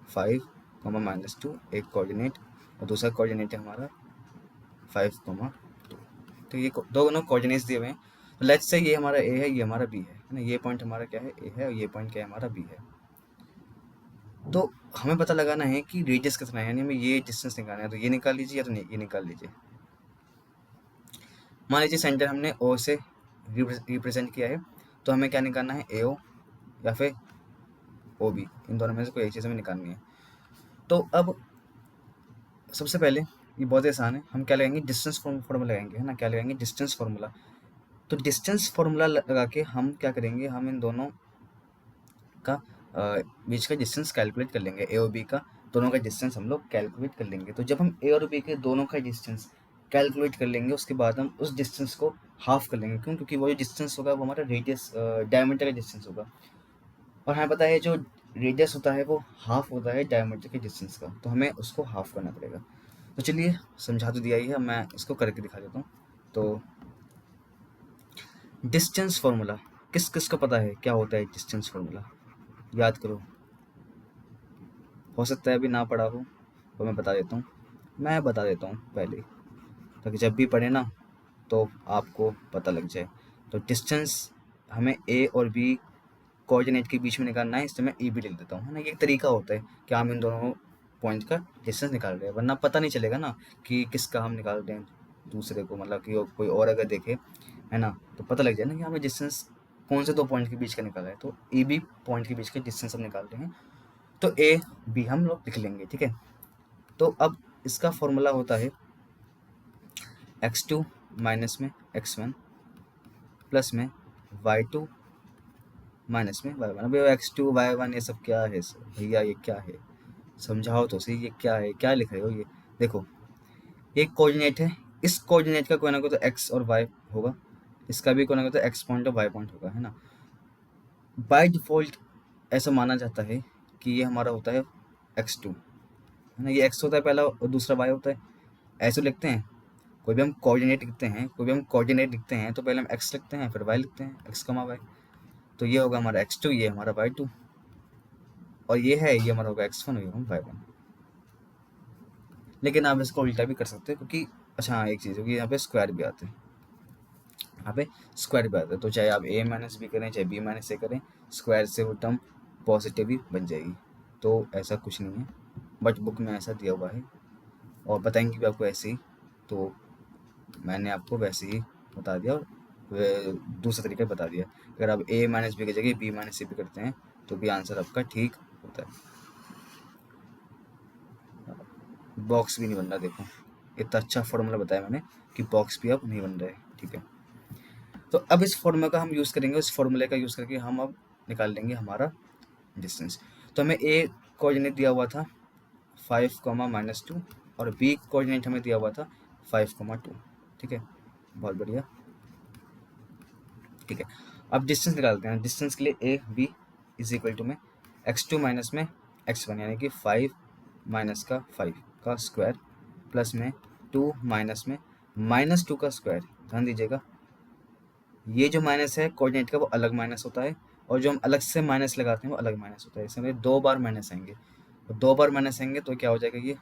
5, -2 एक कोऑर्डिनेट और दूसरा कोऑर्डिनेट है हमारा 5, 2। तो ये दोनों कोऑर्डिनेट्स दिए हुए हैं। तो लेट्स से ये हमारा ए है, ये हमारा बी है ना। ये पॉइंट हमारा क्या है, ए है, और ये पॉइंट क्या है, हमारा बी है। तो हमें पता लगाना है कि रेडियस कितना है, यानी हमें ये डिस्टेंस निकालना है। तो ये निकाल लीजिए या तो ये निकाल लीजिए। मान लीजिए सेंटर हमने ओ से रिप्रेजेंट किया है, तो हमें क्या निकालना है, ए ओ या फिर ओ बी, इन दोनों में से कोई एक चीज़ हमें निकालनी है। तो अब सबसे पहले ये बहुत आसान है, हम क्या लगाएंगे, डिस्टेंस फॉर्मूला लगाएंगे, है ना। क्या लगाएंगे, डिस्टेंस फॉर्मूला। तो डिस्टेंस फॉर्मूला लगा के हम क्या करेंगे, हम इन दोनों का बीच का डिस्टेंस कैलकुलेट कर लेंगे। ए और बी का दोनों का डिस्टेंस हम लोग कैलकुलेट कर लेंगे। तो जब हम ए और बी के दोनों का डिस्टेंस कैलकुलेट कर लेंगे, उसके बाद हम उस डिस्टेंस को हाफ कर लेंगे। क्यों? क्योंकि वो जो डिस्टेंस होगा वो हमारा रेडियस डायमीटर का डिस्टेंस होगा, और हमें पता है जो रेडियस होता है वो हाफ होता है डायमीटर के डिस्टेंस का। तो हमें उसको हाफ करना पड़ेगा। तो चलिए, समझा तो दिया ही है, मैं इसको करके दिखा देता हूँ। तो डिस्टेंस फार्मूला किस किस को पता है क्या होता है डिस्टेंस फार्मूला? याद करो, हो सकता है अभी ना पढ़ा हो, तो मैं बता देता हूँ। मैं बता देता हूँ पहले, ताकि जब भी पढ़े ना तो आपको पता लग जाए। तो डिस्टेंस हमें ए और बी कोऑर्डिनेट के बीच में निकालना है, इसलिए मैं ई बी लिख देता हूँ, है ना। ये एक तरीका होता है कि हम इन दोनों पॉइंट का डिस्टेंस निकाल रहे हैं, वरना पता नहीं चलेगा ना कि किसका हम निकाल रहे हैं दूसरे को, मतलब कि कोई और अगर देखे, है ना, तो पता लग जाए ना कि हमें डिस्टेंस कौन से दो पॉइंट के बीच का निकाला है। तो ए बी पॉइंट के बीच का डिस्टेंस हम निकाल रहे हैं, तो ए बी हम लोग लिख लेंगे, ठीक है। तो अब इसका फॉर्मूला होता है x2 माइनस में x1 प्लस में y2 माइनस में y1। अभी x2 y1 ये सब क्या है भैया, ये क्या है, समझाओ तो सही, ये क्या है, क्या लिख रहे हो? ये देखो, एक कोऑर्डिनेट है, इस कोऑर्डिनेट का कोई ना कोई तो x और y होगा, इसका भी कोई ना कोई तो x पॉइंट और y पॉइंट होगा, है ना। बाय डिफ़ॉल्ट ऐसा माना जाता है कि ये हमारा होता है x2, है ना। ये x होता है पहला और दूसरा y होता है, ऐसे लिखते हैं। कोई भी हम कोऑर्डिनेट लिखते हैं तो पहले हम x लिखते हैं, फिर y लिखते हैं, x, y। तो ये होगा हमारा x2, ये हमारा y2, और ये है, ये हमारा होगा x1 और ये होगा y1। लेकिन आप इसको उल्टा भी कर सकते हो, क्योंकि अच्छा हाँ, एक चीज़ होगी, यहाँ पे स्क्वायर भी आते हैं, यहाँ पे स्क्वायर भी आता है। तो चाहे आप a माइनस बी करें, चाहे b माइनस ए करें, स्क्वायर से वो टर्म पॉजिटिव ही बन जाएगी। तो ऐसा कुछ नहीं है, बट बुक में ऐसा दिया हुआ है और बताएंगे भी आपको ऐसे ही। तो मैंने आपको वैसे ही बता दिया और दूसरा तरीका बता दिया। अगर आप a माइनस बी की जगह b माइनस सी भी करते हैं तो भी आंसर आपका ठीक होता है। बॉक्स भी नहीं बन रहा, देखो इतना अच्छा फॉर्मूला बताया मैंने कि बॉक्स भी अब नहीं बन रहा है, ठीक है। तो अब इस फॉर्मूला का हम यूज़ करेंगे, उस फॉर्मूले का यूज़ करके हम अब निकाल लेंगे हमारा डिस्टेंस। तो हमें ए कोऑर्डिनेट दिया हुआ था 5, -2 और बी कोऑर्डिनेट हमें दिया हुआ था 5, 2, ठीक है। बहुत बढ़िया, ठीक है। अब डिस्टेंस निकालते हैं। डिस्टेंस के लिए A B is equal to में x2 माइनस में x1 यानी कि 5 माइनस का 5 का स्क्वायर प्लस में 2 माइनस में -2 का स्क्वायर। ध्यान दीजिएगा, ये जो माइनस है कोऑर्डिनेट का वो अलग माइनस होता है, और जो हम अलग से माइनस लगाते हैं वो अलग माइनस होता है। इसमें 2 बार माइनस आएंगे, तो 2 बार माइनस आएंगे तो क्या हो जाएगा, ये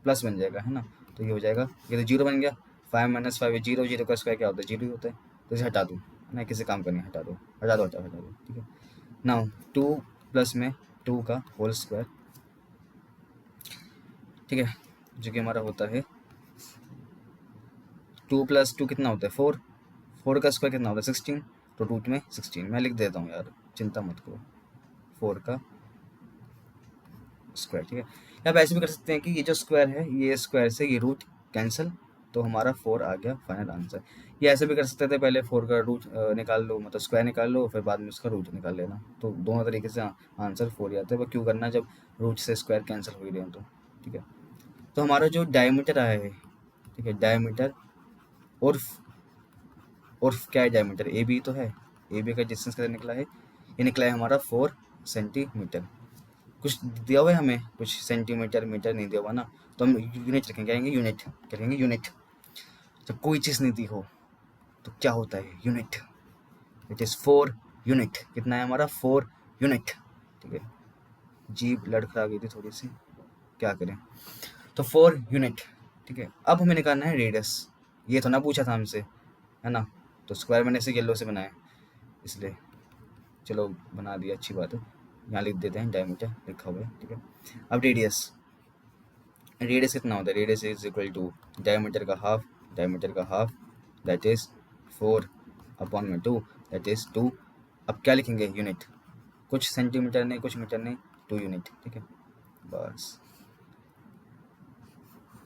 प्लस बन जाएगा, है ना। तो ये हो जाएगा, ये तो जीरो बन गया। 5 माइनस 5 जीरो, जीरो का स्क्वायर क्या होता है, जीरो ही होता है। तो इसे हटा दूँ, ना किसी काम करनी, हटा दो हटा दो हटा हटा दो, ठीक है। नाउ 2 प्लस में 2 का होल स्क्वायर, ठीक है, जो कि हमारा होता है 2 प्लस 2 कितना होता है 4, 4 का स्क्वायर कितना होता है 16, तो रूट में 16 मैं लिख देता हूँ यार, चिंता मत करो, 4 का स्क्वायर, ठीक है। आप ऐसे भी कर सकते हैं कि ये जो स्क्वायर है, ये स्क्वायर से ये रूट कैंसिल, तो हमारा 4 आ गया फाइनल आंसर। ये ऐसे भी कर सकते थे, पहले 4 का रूट निकाल लो, मतलब स्क्वायर निकाल लो, फिर बाद में उसका रूट निकाल लेना, तो दोनों तरीके से आंसर 4 ही आता है। वो क्यों करना जब रूट से स्क्वायर कैंसिल हो ही रहे हैं, तो ठीक है। तो हमारा जो डायमीटर आया है, ठीक है, डायमीटर और क्या है, डायमीटर ए बी तो है, ए बी का डिस्टेंस कितना निकला है, ये निकला है हमारा 4 सेंटीमीटर। कुछ दिया हुआ है हमें, कुछ सेंटीमीटर मीटर नहीं दिया हुआ ना, तो हम यूनिट रखेंगे, क्या कहेंगे यूनिट, क्या कहेंगे यूनिट। जब कोई चीज़ नहीं दी हो तो क्या होता है, यूनिट। इट इज़ 4 यूनिट, कितना है हमारा 4 यूनिट, ठीक है। जीभ लड़खड़ा गई थी थोड़ी सी, क्या करें, तो 4 यूनिट, ठीक है। अब हमें निकालना है रेडियस, ये तो ना पूछा था हमसे, है ना, तो स्क्वायर मैंने से येलो से बनाया, इसलिए चलो बना दिया, अच्छी बात है। यहाँ लिख देते हैं डायमीटर लिखा हुआ है, ठीक है। अब रेडियस, रेडियस कितना होता है, radius is equal to diameter का हाफ, डायमीटर का हाफ दैट इज 4 अपॉन में 2 दैट इज 2। अब क्या लिखेंगे, यूनिट, कुछ सेंटीमीटर नहीं कुछ मीटर नहीं, 2 यूनिट, ठीक है। बस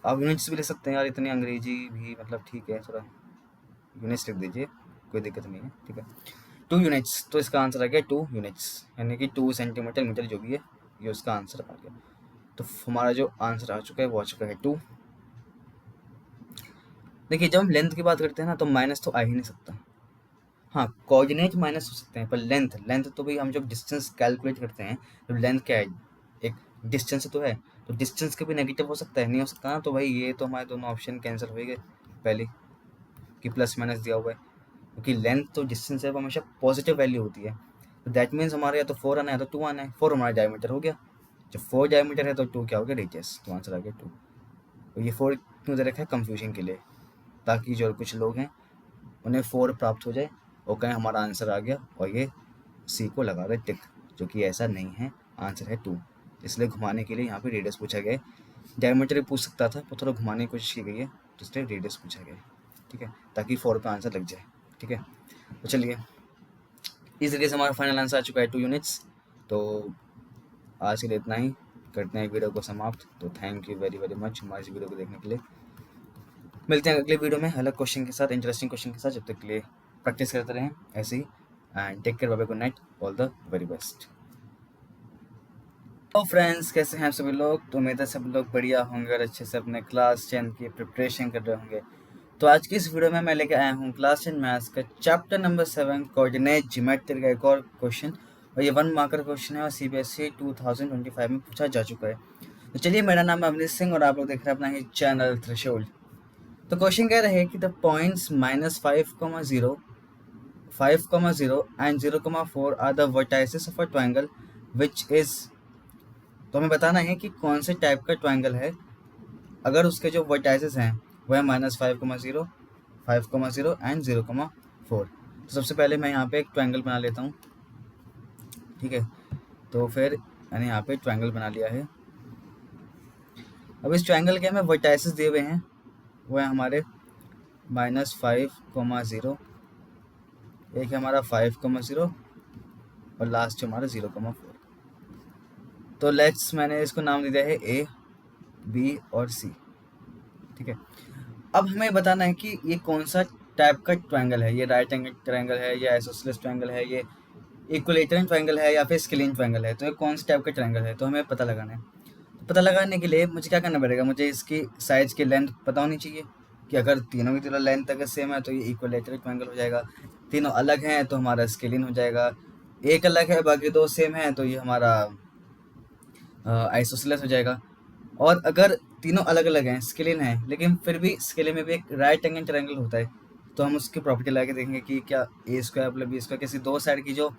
आप यूनिट्स भी लिख सकते हैं यार, इतनी अंग्रेजी भी मतलब ठीक है, थोड़ा यूनिट्स लिख दीजिए, कोई दिक्कत नहीं है, ठीक है। 2 यूनिट्स, तो इसका आंसर आ गया 2 यूनिट्स, यानी कि 2 सेंटीमीटर मीटर जो भी है, ये उसका आंसर आ गया। तो हमारा जो आंसर आ चुका है वो आ चुका है 2। देखिए जब हम लेंथ की बात करते हैं ना, तो माइनस तो आ ही नहीं सकता। हाँ, कोऑर्डिनेट माइनस हो सकते हैं, पर लेंथ, लेंथ तो भाई हम जब डिस्टेंस कैलकुलेट करते हैं, तो लेंथ क्या है, एक डिस्टेंस तो है, तो डिस्टेंस के भी नेगेटिव हो सकता है, नहीं हो सकता ना, तो भाई ये तो हमारे दोनों ऑप्शन कैंसिल हो ही गए पहले, कि प्लस माइनस दिया हुआ है, क्योंकि लेंथ तो डिस्टेंस है वो हमेशा पॉजिटिव वैल्यू होती है, तो दैट मीन्स हमारे या तो 4 आना है या तो 2 आना है। 4 हमारा डायमीटर हो गया, जब 4 डायमीटर है तो 2 क्या हो गया, रेडियस, तो आंसर आ गया 2। तो ये 4 क्यों दे रखा है, कंफ्यूजन के लिए, ताकि जो कुछ लोग हैं उन्हें 4 प्राप्त हो जाए और कहें हमारा आंसर आ गया, और ये सी को लगा रहे टिक, जो कि ऐसा नहीं है, आंसर है 2। इसलिए घुमाने के लिए यहाँ पे रेडियस पूछा गया है, डायमीटर भी पूछ सकता था पर थोड़ा घुमाने की कोशिश की गई है, तो इसलिए रेडियस पूछा गया है, ठीक है, ताकि 4 का आंसर लग जाए, ठीक है। तो चलिए, इस तरीके से हमारा फाइनल आंसर आ चुका है 2 यूनिट्स। तो आज के लिए इतना ही, करते हैं वीडियो को समाप्त। तो thank you very very much हमारे इस वीडियो को देखने के लिए। मिलते हैं अगले वीडियो में अलग क्वेश्चन के साथ, इंटरेस्टिंग क्वेश्चन के साथ। जब तक के लिए प्रैक्टिस करते रहें ऐसे ही, and take care, bye bye, good night, all the very best. तो फ्रेंड्स, कैसे हैं आप सभी लोग, तो उम्मीद है सब लोग बढ़िया होंगे और अच्छे से अपने क्लास 10 की प्रिपरेशन कर रहे होंगे। तो आज की इस वीडियो में मैं लेके आया हूँ क्लास 10 मैथ्स का चैप्टर नंबर 7 कोऑर्डिनेट ज्योमेट्री का एक और क्वेश्चन, और ये 1 मार्कर क्वेश्चन है और CBSE 2025 में पूछा जा चुका है। तो चलिए, मेरा नाम है अवनीश सिंह और आप लोग देख रहे हैं अपना ही चैनल थ्रेशोल्ड। तो क्वेश्चन कह रहे हैं कि the points -5,0, 5,0 and 0,4 are the vertices of a triangle which is. तो हमें बताना है कि कौन से टाइप का ट्रायंगल है अगर उसके जो वर्टाइसेस हैं वह -5,0, 5,0 एंड 0,4। तो सबसे पहले मैं यहाँ पे एक ट्रायंगल बना लेता हूँ, ठीक है। तो फिर मैंने यहाँ पे ट्रायंगल बना लिया है। अब इस ट्रायंगल के हमें वर्टाइसेस दिए हुए हैं, वो है हमारे -5,0, एक है हमारा 5,0 और लास्ट है हमारा 0,4। तो लेट्स, मैंने इसको नाम दे दिया है A, B और C, ठीक है। अब हमें बताना है कि ये कौन सा टाइप का ट्रायंगल है, ये राइट एंगल ट्रायंगल है, या आइसोसेलेस ट्रायंगल है, ये इक्विलेटरल ट्रायंगल है, या फिर स्केलिन ट्रायंगल है। तो ये कौन सा टाइप का ट्रायंगल है, तो हमें पता लगाना है। तो पता लगाने के लिए मुझे क्या करना पड़ेगा, मुझे इसकी साइड्स की लेंथ पता होनी चाहिए, कि अगर तीनों की तीनों लेंथ अगर सेम है तो ये इक्विलेटरल ट्रायंगल हो जाएगा, तीनों अलग हैं तो हमारा स्केलिन हो जाएगा, एक अलग है बाकी दो सेम है तो ये हमारा आइसोसेलेस हो जाएगा। और अगर तीनों अलग अलग हैं, स्केलिन हैं, लेकिन फिर भी स्केलिन में भी एक राइट एंगल ट्रायंगल होता है, तो हम उसकी प्रॉपर्टी लगा के देखेंगे कि क्या ए स्क्वायर प्लस बी स्क्वायर किसी दो साइड की जो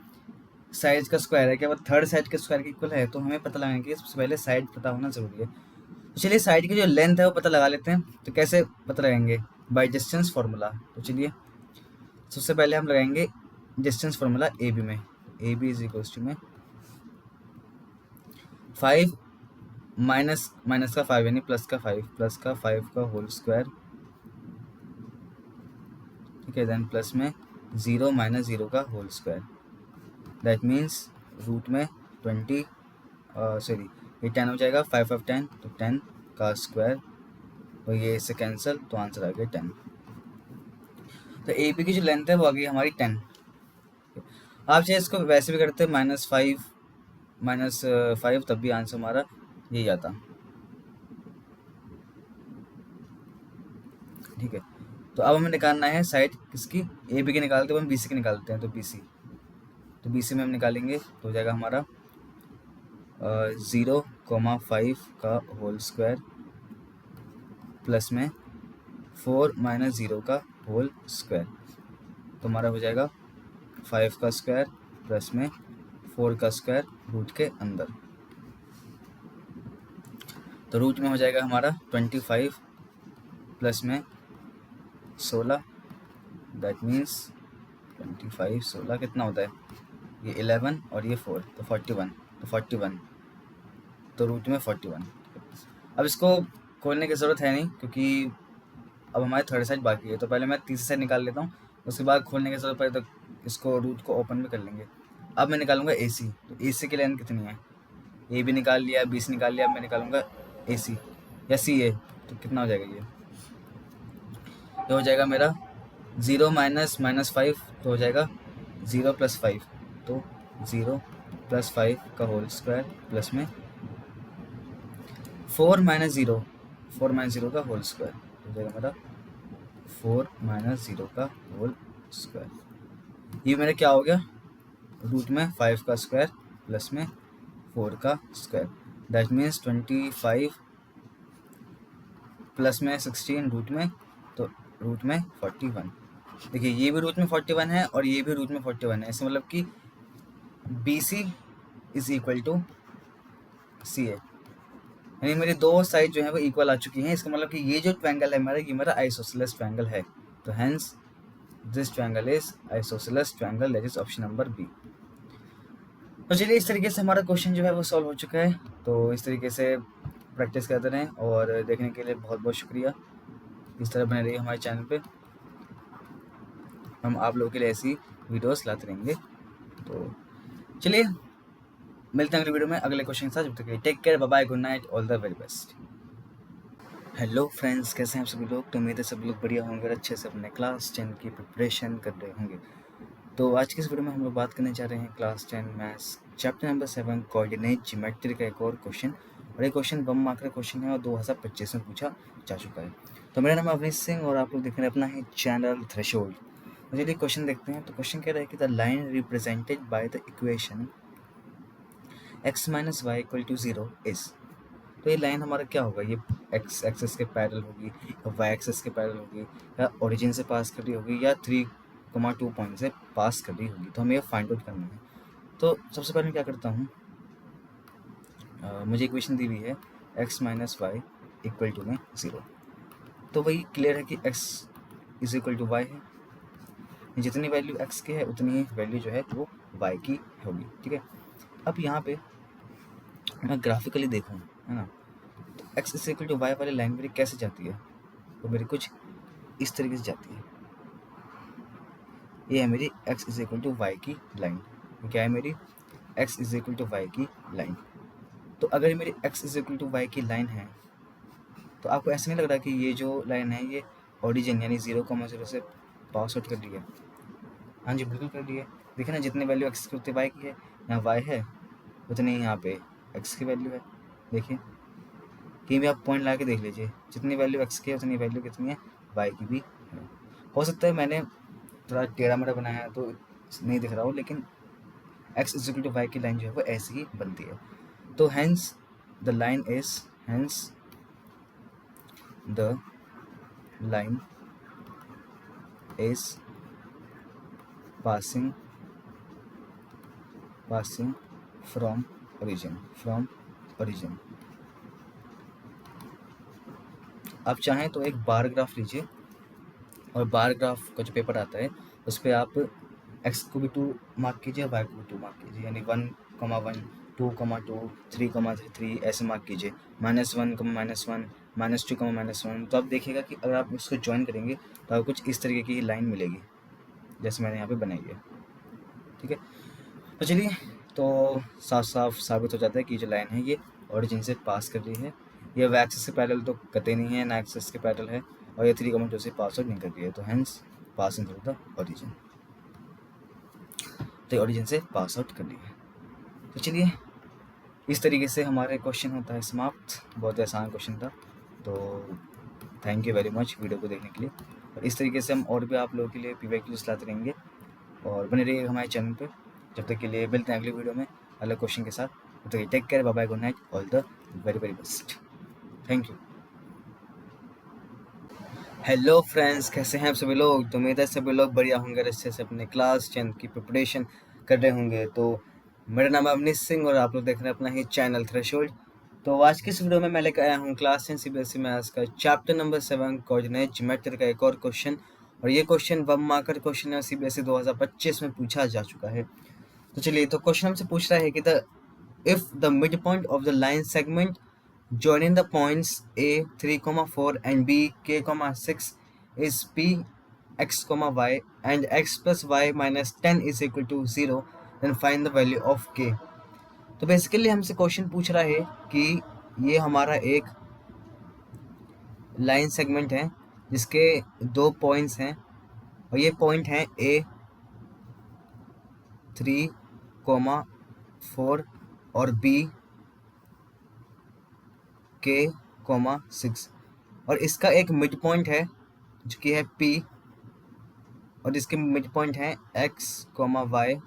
साइड का स्क्वायर है क्या वो थर्ड साइड के स्क्वायर के इक्वल है। तो हमें पता लगाएंगे कि सबसे पहले साइड पता होना जरूरी है। तो चलिए साइड की जो लेंथ है वो पता लगा लेते हैं। तो कैसे पता लगाएंगे? By distance formula. तो चलिए सबसे पहले हम लगाएंगे डिस्टेंस फार्मूला ए बी में। A B is equals to में 5 माइनस माइनस का 5 यानी प्लस का 5 का होल स्क्वायर, ठीक है, देन प्लस में 0 माइनस 0 का whole square, that means root में 20 सॉरी ये 10 हो जाएगा, 5 5 10 तो 10 का स्क्वायर, और ये इससे कैंसिल, तो आंसर आ गया 10। तो ए बी की जो लेंथ है वो आ गई हमारी 10। आप चाहे इसको वैसे भी करते -5 तब भी आंसर हमारा यही आता, ठीक है। तो अब हमें निकालना है साइड किसकी, ए बी की निकालते हैं, हम बी सी की निकालते हैं। तो बी सी में हम निकालेंगे तो हो जाएगा हमारा 0,5 का होल स्क्वायर प्लस में 4 माइनस 0 का होल स्क्वायर, तो हमारा हो जाएगा 5 का स्क्वायर प्लस में 4 का स्क्वायर रूट के अंदर। तो रूट में हो जाएगा हमारा 25 प्लस में 16, दैट मीन्स 25 16 कितना होता है, ये 11 और ये 4 तो 41, तो 41 तो रूट में 41। अब इसको खोलने की ज़रूरत है नहीं क्योंकि अब हमारे थर्ड साइड बाकी है, तो पहले मैं तीसरी साइड निकाल लेता हूँ, उसके बाद खोलने की जरूरत पड़े तो इसको रूट को ओपन भी कर लेंगे। अब मैं निकालूंगा ए सी। तो ए सी की लेंथ कितनी है, ए भी निकाल लिया, बी सी निकाल लिया, अब मैं निकालूंगा ए सी या सी ए। तो कितना हो जाएगा ये हो जाएगा मेरा 0 माइनस माइनस 5, तो हो जाएगा 0 प्लस 5, तो 0 प्लस 5 का होल स्क्वायर प्लस में 4 माइनस 0 का होल स्क्वायर, हो जाएगा मेरा 4 माइनस 0 का होल स्क्वायर। ये मेरा क्या हो गया, रूट में 5 का स्क्वायर प्लस में 4 का स्क्वायर, दैट मीन्स 25 प्लस में 16 रूट में, तो रूट में 41। देखिए ये भी रूट में 41 है और ये भी रूट में 41 है, इसका मतलब कि B C is equal to C A, यानी मेरी दो साइड जो है वो इक्वल आ चुकी हैं। इसका मतलब कि ये जो ट्रायंगल है मेरा, ये मेरा आइसोसेलेस ट्रायंगल है। तो hence this triangle is isosceles triangle, that is option number B. तो चलिए इस तरीके से हमारा क्वेश्चन जो है वो सॉल्व हो चुका है। तो इस तरीके से प्रैक्टिस करते रहें और देखने के लिए बहुत बहुत शुक्रिया। इस तरह बने रहिए हमारे चैनल पे, हम आप लोगों के लिए ऐसी वीडियोस लाते रहेंगे। तो चलिए मिलते हैं अगले वीडियो में अगले क्वेश्चन के साथ। जब तक के लिए take care, bye bye, good night, all the very best. Hello friends, कैसे हैं आप सभी लोग? तो उम्मीद है सब लोग बढ़िया होंगे और अच्छे से अपने क्लास 10 की प्रिपरेशन कर रहे होंगे। तो आज की इस वीडियो में हम लोग बात करने जा रहे हैं class 10 maths chapter number 7 coordinate geometry का एक और क्वेश्चन। और ये क्वेश्चन 1 मार्क का क्वेश्चन है और 2025 में पूछा जा चुका है। तो मेरा नाम अवनीश सिंह और आप लोग देख रहे हैं अपना ही चैनल थ्रेशोल्ड। तो चलिए क्वेश्चन देखते हैं। तो क्वेश्चन कह रहा है कि the line represented by the equation x minus y equal to 0 is. तो ये लाइन हमारा क्या होगा, ये x एक्सेस के पैरेलल होगी या y एक्सेस के पैरेलल होगी या ओरिजिन से पास कर रही होगी या 3,2 पॉइंट से पास कर रही होगी। तो हमें ये फाइंड आउट करना है। तो सबसे पहले मैं क्या करता हूँ, मुझे इक्वेशन दी हुई है x minus y equal to में 0। तो वही क्लियर है कि x is equal to y है, जितनी वैल्यू x की है उतनी ही वैल्यू जो है वो y की होगी, ठीक है। अब यहाँ पे मैं ग्राफिकली देखूँ, है ना, तो x is equal to y वाली लाइन मेरी कैसे जाती है, तो मेरी कुछ इस तरीके से जाती है। ये है मेरी x is equal to y की लाइन। क्या है मेरी x is equal to y की लाइन। तो अगर मेरी x is equal to y की लाइन है तो आपको ऐसा नहीं लग रहा कि ये जो लाइन है ये ओरिजिन यानी 0,0 से पास आउट कर रही है? हाँ जी बिल्कुल कर रही है। देखिए ना, जितनी वैल्यू x की उतनी y की है, यहाँ y है उतनी ही यहाँ पे x की वैल्यू है। देखिए कहीं भी आप पॉइंट ला के देख लीजिए, जितनी वैल्यू x की है उतनी वैल्यू कितनी है y की भी है। हो सकता है मैंने थोड़ा टेढ़ा मेढ़ा बनाया है तो नहीं दिख रहा हो, लेकिन x is equal to y की लाइन जो है वो ऐसी ही बनती है। तो hence the line is hence the line is passing from origin। आप चाहें तो एक बार ग्राफ लीजिए और बार ग्राफ का जो पेपर आता है उस पर आप x को भी 2 मार्क कीजिए, y को भी 2 मार्क कीजिए, यानी 1,1 2,2 3,3 ऐसे मार्क कीजिए, -1, -1 -2, -1। तो आप देखिएगा कि अगर आप इसको ज्वाइन करेंगे तो आपको कुछ इस तरीके की लाइन मिलेगी जैसे मैंने यहाँ पे बनाई है। ठीक है, तो चलिए, तो साफ साफ साबित हो जाता है कि जो लाइन है ये ओरिजिन से पास कर रही है। ये वाई एक्सिस के पैरेलल तो कतई नहीं है, ना एक्सिस के पैरेलल है, और ये 3,2 से पास आउट नहीं कर रही है, तो hence passing through the origin, तो ओरिजिन से पास आउट कर रही है। तो चलिए, इस तरीके से हमारे क्वेश्चन होता है समाप्त। बहुत ही आसान क्वेश्चन था, तो thank you very much video को देखने के लिए। और इस तरीके से हम और भी आप लोगों के लिए PYQs लाते रहेंगे, और बने रहिएगा हमारे चैनल पे। जब तक के लिए मिलते हैं अगली वीडियो में अलग क्वेश्चन के साथ। तब तक take care, bye bye, good night, all the very very best, thank you. Hello friends, कैसे हैं आप सभी लोग? तो उम्मीद है सभी लोग बढ़िया होंगे, अच्छे से अपने क्लास 10th की प्रिपरेशन कर रहे होंगे। तो मेरा नाम है अवनीश सिंह और आप लोग देख रहे हैं अपना ही चैनल थ्रेशोल्ड। तो आज की इस वीडियो में मैं लेकर आया हूँ क्लास 10 CBSE मैथ्स का चैप्टर नंबर 7 कोऑर्डिनेट ज्योमेट्री का एक और क्वेश्चन। और ये क्वेश्चन 1 मार्कर क्वेश्चन है, CBSE 2025 में पूछा जा चुका है। तो चलिए, तो क्वेश्चन हमसे पूछ रहा है कि if the midpoint of the line segment joining the points A 3,4 and B K, 6 is P x, y and x plus y minus 10 is equal to 0, then find the value of K। तो basically हमसे question पूछ रहा है कि ये हमारा एक line segment है जिसके 2 पॉइंट्स हैं, और ये पॉइंट हैं A 3,4 और B K, 6, और इसका एक मिड पॉइंट है जो कि है P, और इसके मिड पॉइंट है x, y,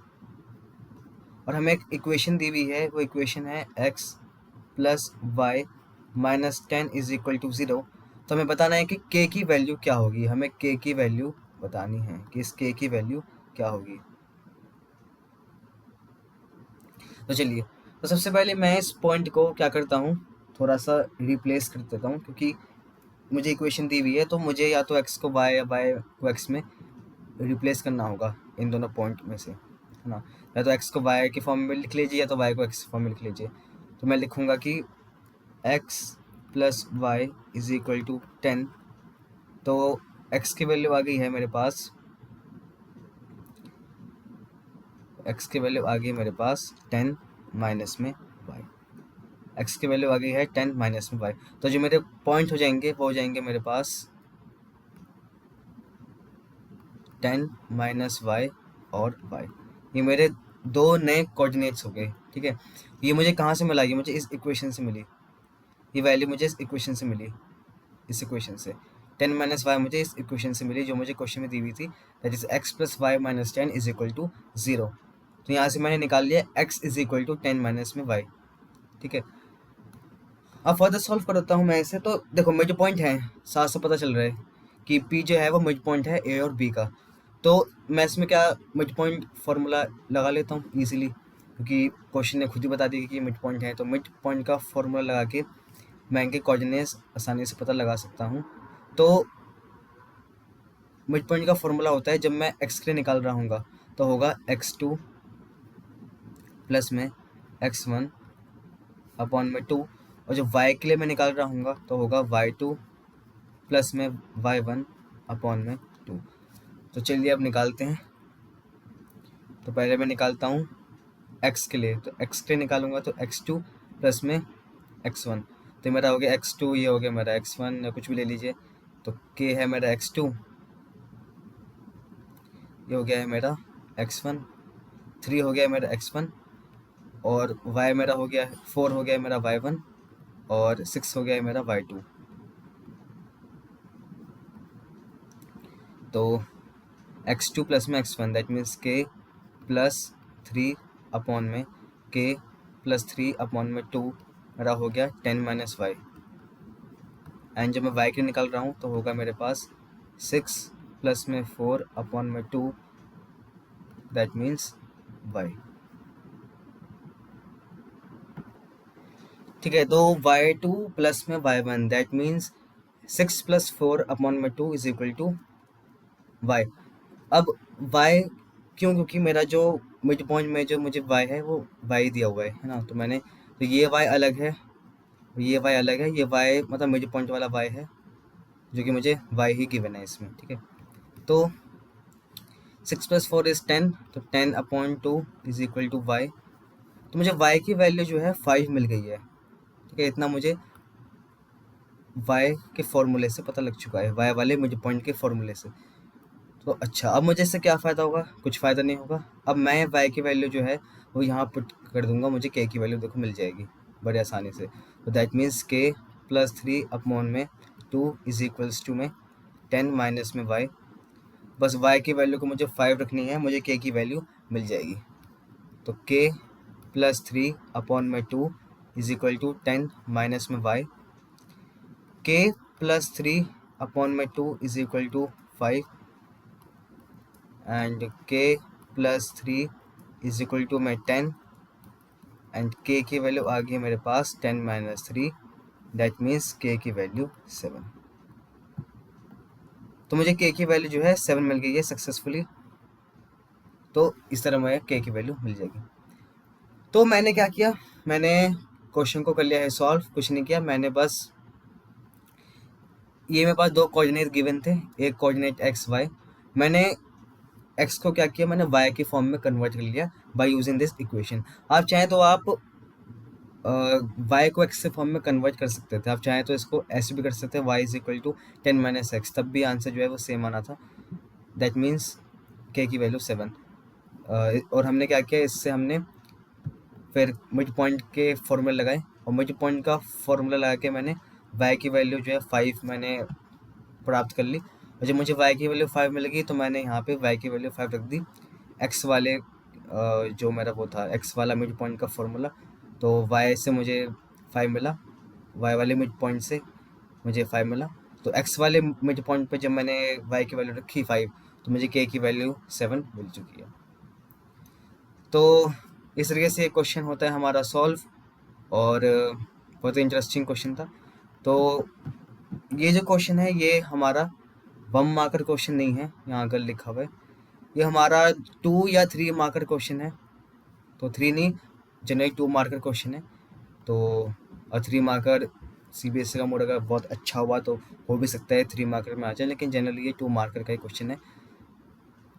और हमें एक इक्वेशन दी हुई है, वो इक्वेशन है x plus y minus 10 is equal to 0। तो हमें बताना है कि k की वैल्यू क्या होगी, हमें k की वैल्यू बतानी है कि इस k की वैल्यू क्या होगी। तो चलिए, तो सबसे पहले मैं इस पॉइंट को क्या करता हूँ, थोड़ा सा रिप्लेस कर देता हूँ, क्योंकि मुझे इक्वेशन दी हुई है तो मुझे या तो x को y या y को x में रिप्लेस करना होगा इन दोनों पॉइंट में से, है ना। या तो x को y के फॉर्म में लिख लीजिए या तो y को x फॉर्म में लिख लीजिए। तो मैं लिखूँगा कि x plus y is equal to 10। तो x की वैल्यू आ गई है मेरे पास, x की वैल्यू आ गई मेरे पास 10 माइनस में y, x की वैल्यू आ गई है 10 माइनस में y। तो जो मेरे पॉइंट हो जाएंगे वो हो जाएंगे मेरे पास 10 माइनस y और y। ये मेरे दो नए कोऑर्डिनेट्स हो गए। ठीक है, ये मुझे कहाँ से मिला? ये मुझे इस इक्वेशन से मिली, ये वैल्यू मुझे इस इक्वेशन से मिली, इस इक्वेशन से 10 माइनस वाई मुझे इस इक्वेशन से मिली जो मुझे क्वेश्चन में दी हुई थी, that is x plus y minus 10 is equal to 0। तो यहाँ से मैंने निकाल लिया x is equal to 10 minus में y। ठीक है, अब फर्दर सॉल्व करता हूँ मैं इसे। तो देखो, मिड पॉइंट है, साथ से पता चल रहा है कि P जो है वो मिड पॉइंट है A और B का। तो मैं इसमें क्या मिड पॉइंट फार्मूला लगा लेता हूँ ईजिली, क्योंकि क्वेश्चन ने खुद ही बता दिया कि मिड पॉइंट है। तो मिड पॉइंट का फार्मूला लगा के मैं इनके कोऑर्डिनेट्स आसानी से पता लगा सकता हूँ। तो मिड पॉइंट का फार्मूला होता है, जब मैं x के लिए निकाल रहा हूँगा तो होगा x2 प्लस में x1 अपॉन में 2, और जब y के लिए मैं निकाल रहा हूँगा तो होगा y2 प्लस में y1 अपॉन में 2। तो चलिए अब निकालते हैं। तो पहले मैं निकालता हूँ x के लिए, तो x के लिए निकालूंगा तो x2 प्लस में x1, तो मेरा हो गया x2, ये हो गया मेरा x1 या कुछ भी ले लीजिए। तो k है मेरा x2, ये हो गया है मेरा x1, 3 हो गया है मेरा x1, और y मेरा हो गया 4 हो गया है मेरा y1, और 6 हो गया है मेरा y2। तो x2 प्लस में x1 that means k plus 3 upon में k प्लस 3 अपॉन में 2 मेरा हो गया 10 माइनस वाई, एंड जब मैं वाई के निकाल रहा हूँ तो होगा मेरे पास 6 प्लस में 4 अपॉन में 2, दैट मीन्स वाई। ठीक है, तो y2 प्लस में y1, that means 6 plus 4 upon में 2 इज इक्वल टू y। अब y क्यों, क्योंकि मेरा जो मिड पॉइंट में जो मुझे y है वो y दिया हुआ है ना, तो मैंने तो ये y अलग है, ये y अलग है, ये y मतलब मिड पॉइंट वाला y है जो कि मुझे y ही गिवन है इसमें। ठीक है, तो 6 प्लस 4 इज 10, तो 10 upon 2 is equal to y। तो मुझे y की वैल्यू जो है 5 मिल गई है। ठीक है, इतना मुझे y के फॉर्मूले से पता लग चुका है, y वाले मिड पॉइंट के फॉर्मूले से। तो अच्छा, अब मुझे इससे क्या फ़ायदा होगा? कुछ फ़ायदा नहीं होगा। अब मैं y की वैल्यू जो है वो यहाँ पुट कर दूंगा, मुझे k की वैल्यू देखो मिल जाएगी बड़े आसानी से। तो that means k plus 3 upon में 2 इज इक्वल्स टू में 10 माइनस में y। बस y की वैल्यू को मुझे 5 रखनी है, मुझे k की वैल्यू मिल जाएगी। तो k प्लस 3 अपॉन में 2 इज इक्वल टू 10 माइनस में y। k प्लस 3 अपॉन में 2 is equal to 5 and k plus 3 is equal to में 10 एंड k की वैल्यू आ गई मेरे पास 10 माइनस 3, दैट मीन्स k की वैल्यू 7। तो मुझे k की वैल्यू जो है 7 मिल गई है सक्सेसफुली। तो इस तरह मुझे k की वैल्यू मिल जाएगी। तो मैंने क्या किया, मैंने क्वेश्चन को कर लिया है सॉल्व, कुछ नहीं किया मैंने, बस ये मेरे पास दो कोऑर्डिनेट गिवन थे, एक कोऑर्डिनेट एक्स वाई, मैंने एक्स को क्या किया, मैंने वाई के फॉर्म में कन्वर्ट कर लिया बाय यूजिंग दिस इक्वेशन। आप चाहें तो आप वाई को एक्स के फॉर्म में कन्वर्ट कर सकते थे, आप चाहें तो इसको ऐसे भी कर सकते हैं, y is equal to 10 minus x, तब भी आंसर जो है वो सेम आना था, दैट मीन्स के की वैल्यू 7। और हमने क्या किया, इससे हमने फिर मिड पॉइंट के फॉर्मूले लगाए, और मिड पॉइंट का फॉर्मूला लगा के मैंने वाई की वैल्यू जो है 5 मैंने प्राप्त कर ली। और जब मुझे y की वैल्यू 5 मिल गई तो मैंने यहाँ पे y की वैल्यू 5 रख दी, x वाले जो मेरा वो था x वाला मिड पॉइंट का फॉर्मूला, तो y से मुझे 5 मिला, y वाले मिड पॉइंट से मुझे 5 मिला, तो x वाले मिड पॉइंट पे जब मैंने y की वैल्यू रखी 5, तो मुझे k की वैल्यू 7 मिल चुकी है। तो इस तरीके से क्वेश्चन होता है हमारा सॉल्व, और बहुत ही इंटरेस्टिंग क्वेश्चन था। तो ये जो क्वेश्चन है ये हमारा 1 मार्कर क्वेश्चन नहीं है, यहाँ अगर लिखा हुआ है, ये हमारा 2 या 3 मार्कर क्वेश्चन है। तो 3 नहीं, जनरली 2 मार्कर क्वेश्चन है। तो और 3 मार्कर सीबीएसई का मोड अगर बहुत अच्छा हुआ तो हो भी सकता है 3 मार्कर में आ जाए, लेकिन जनरली ये 2 मार्कर का ही क्वेश्चन है।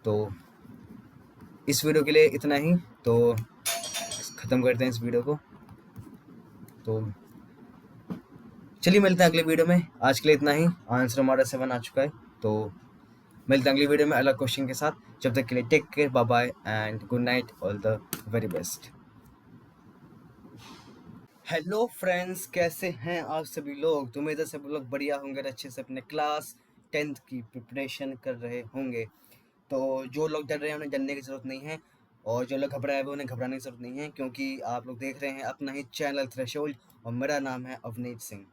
तो इस वीडियो के लिए इतना ही, तो ख़त्म करते हैं इस वीडियो को। तो चलिए मिलते हैं अगले वीडियो में, आज के लिए इतना ही, आंसर हमारा 7 आ चुका है। तो मिलते हैं अगली वीडियो में अलग क्वेश्चन के साथ, जब तक के लिए take care, bye bye and good night, all the very best. Hello friends, कैसे हैं आप सभी लोग? तो उम्मीद है सभी लोग बढ़िया होंगे, अच्छे से अपने क्लास 10th की प्रिपरेशन कर रहे होंगे। तो जो लोग डर रहे हैं उन्हें डरने की ज़रूरत नहीं है, और जो लोग घबराए हुए उन्हें घबराने की ज़रूरत नहीं है, क्योंकि आप लोग देख रहे हैं अपना ही चैनल थ्रेशोल्ड, और मेरा नाम है अवनीत सिंह।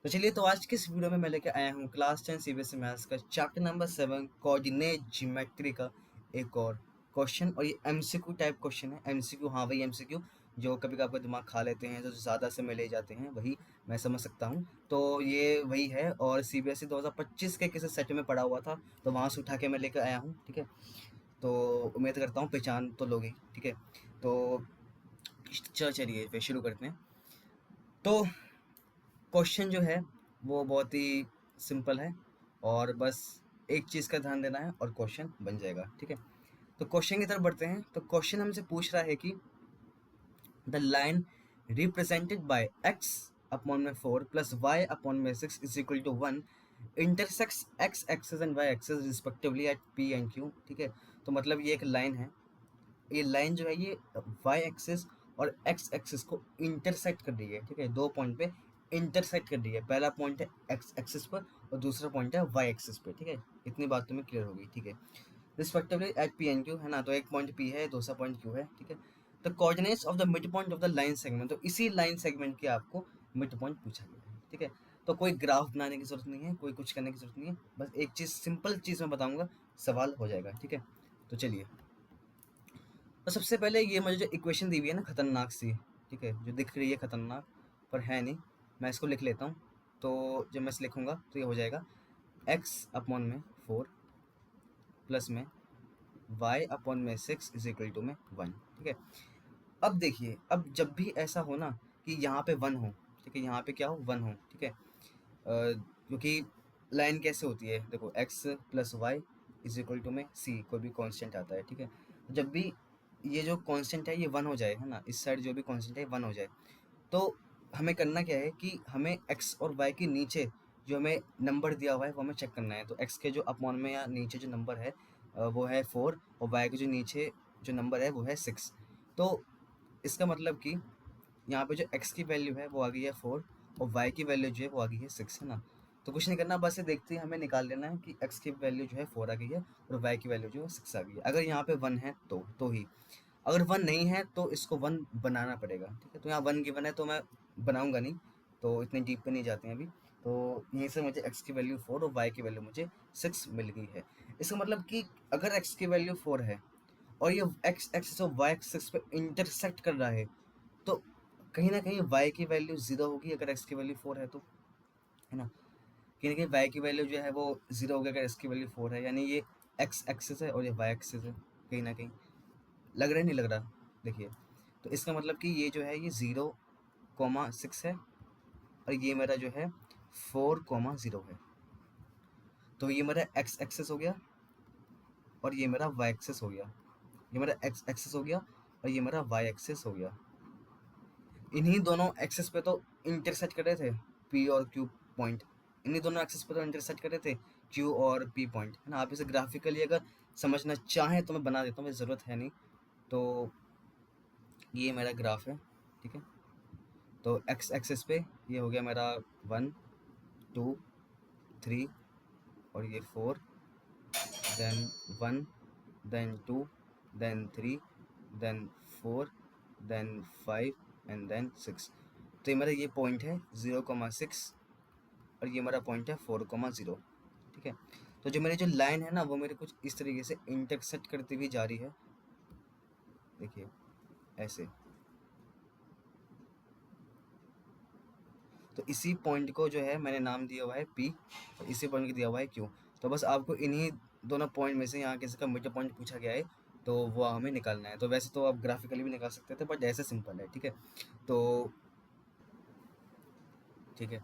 तो चलिए, तो आज की इस वीडियो में मैं लेकर आया हूँ क्लास 10 सीबीएसई मैथ्स का चैप्टर नंबर 7 कोऑर्डिनेट ज्योमेट्री का एक और क्वेश्चन, और ये एमसीक्यू टाइप क्वेश्चन है। एमसीक्यू, हाँ वही एमसीक्यू जो कभी कभी दिमाग खा लेते हैं, जो ज़्यादा समय ले जाते हैं, वही मैं समझ सकता हूँ। तो ये वही है, और सीबीएसई 2025 के किसी सेट में पढ़ा हुआ था, तो वहाँ से उठा के मैं लेकर आया हूँ। ठीक है, तो उम्मीद करता हूँ पहचान तो लोगे। ठीक है, तो चलिए फिर शुरू करते हैं। तो क्वेश्चन जो है वो बहुत ही सिंपल है, और बस एक चीज़ का ध्यान देना है और क्वेश्चन बन जाएगा। ठीक है, तो क्वेश्चन की तरफ बढ़ते हैं। तो क्वेश्चन हमसे पूछ रहा है कि the line represented by x upon में 4 प्लस y अपॉन में 6 is equal to 1 intersects x axis and y axis respectively at p and q। ठीक है, तो मतलब ये एक लाइन है, ये लाइन जो है ये y एक्सिस और x एक्सिस को इंटरसेक्ट कर रही है। ठीक है, दो पॉइंट पे इंटरसेक्ट कर रही है, पहला पॉइंट है x एक्सिस पर और दूसरा पॉइंट है y एक्सिस पे। ठीक है, इतनी बात तुम्हें क्लियर होगी। ठीक है, respectively at p and q है ना, तो एक पॉइंट p है, दूसरा पॉइंट q है। ठीक है, the coordinates of the mid point of the line segment, तो इसी लाइन सेगमेंट के आपको मिड पॉइंट पूछा गया है, ठीक है। तो कोई ग्राफ बनाने की जरूरत नहीं है, कोई कुछ करने की जरूरत नहीं है, बस एक चीज़, सिंपल चीज़ मैं बताऊंगा, सवाल हो जाएगा, ठीक है। तो चलिए, तो सबसे पहले ये मुझे जो इक्वेशन दी हुई है ना खतरनाक सी, ठीक है, जो दिख रही है खतरनाक पर है नहीं, मैं इसको लिख लेता हूँ। तो जब मैं इसे लिखूँगा तो ये हो जाएगा x अपॉन में 4 प्लस में y अपॉन में 6 इज इक्वल टू में 1, ठीक है। अब देखिए, अब जब भी ऐसा हो ना कि यहाँ पे 1 हो, ठीक है, यहाँ पे क्या हो 1 हो, ठीक है, क्योंकि लाइन कैसे होती है, देखो x plus y is equal to में c, कोई भी कांस्टेंट आता है, ठीक है। जब भी ये जो कांस्टेंट है ये 1 हो जाए, है ना, इस साइड जो भी कांस्टेंट है 1 हो जाए, तो हमें करना क्या है कि हमें x और y के नीचे जो हमें नंबर दिया हुआ है वो हमें चेक करना है। तो x के जो अपॉन में या नीचे जो नंबर है वो है 4, और y के जो नीचे जो नंबर है वो है 6। तो इसका मतलब कि यहाँ पे जो x की वैल्यू है वो आ गई है 4, और y की वैल्यू जो है वो आ गई है 6, है ना। तो कुछ नहीं करना, बस ये देखते ही हमें निकाल लेना है कि x की वैल्यू जो है 4 आ गई है और y की वैल्यू जो है 6 आ गई है। अगर यहाँ पे 1 है तो ही, अगर 1 नहीं है तो इसको 1 बनाना पड़ेगा, ठीक है। तो यहाँ 1 गिवन है तो मैं बनाऊंगा नहीं, तो इतने डीप पे नहीं जाते हैं अभी। तो यहीं से मुझे x की वैल्यू 4 और y की वैल्यू मुझे 6 मिल गई है। इसका मतलब कि अगर x की वैल्यू 4 है और ये x एक्सिस और y एक्सिस पे इंटरसेक्ट कर रहा है, तो कहीं ना कहीं y की वैल्यू 0 होगी अगर x की वैल्यू 4 है तो, है ना। कहीं ना कहीं y की वैल्यू जो है वो 0 होगी अगर x की वैल्यू 4 है, यानी ये x एक्सिस है और ये y एक्सिस है। कहीं ना कहीं लग रहा है, नहीं लग रहा, देखिए। तो इसका मतलब कि ये जो है ये 0,6 है और ये मेरा जो है 4,0 है। तो ये मेरा x एक्सेस हो गया और ये मेरा y एक्सेस हो गया, ये मेरा x एक्सेस हो गया और ये मेरा y एक्सेस हो गया। इन्हीं दोनों एक्सेस पे तो इंटरसेक्ट कर रहे थे p और q पॉइंट, इन्हीं दोनों एक्सेस पे तो इंटरसेक्ट कर रहे थे q और p पॉइंट, है ना। आप इसे ग्राफिकली अगर समझना चाहें तो मैं बना देता हूँ, ज़रूरत है नहीं। तो ये मेरा ग्राफ है, ठीक है। तो x एक्सेस पे ये हो गया मेरा 1 2 3 और ये 4, then 1 then 2 then 3 then 4 then 5 and then 6। तो ये मेरा ये पॉइंट है 0,6 और ये मेरा पॉइंट है 4,0, ठीक है। तो जो मेरी जो लाइन है ना वो मेरे कुछ इस तरीके से इंटरसेक्ट करती हुई जा रही है, देखिए ऐसे। तो इसी पॉइंट को जो है मैंने नाम दिया हुआ है P और इसी पॉइंट को दिया हुआ है Q। तो बस आपको इन्हीं दोनों पॉइंट में से यहाँ किसी का मिड पॉइंट पूछा गया है तो वो हमें निकालना है। तो वैसे तो आप ग्राफिकली भी निकाल सकते थे बट ऐसे सिंपल है, ठीक है। तो ठीक है,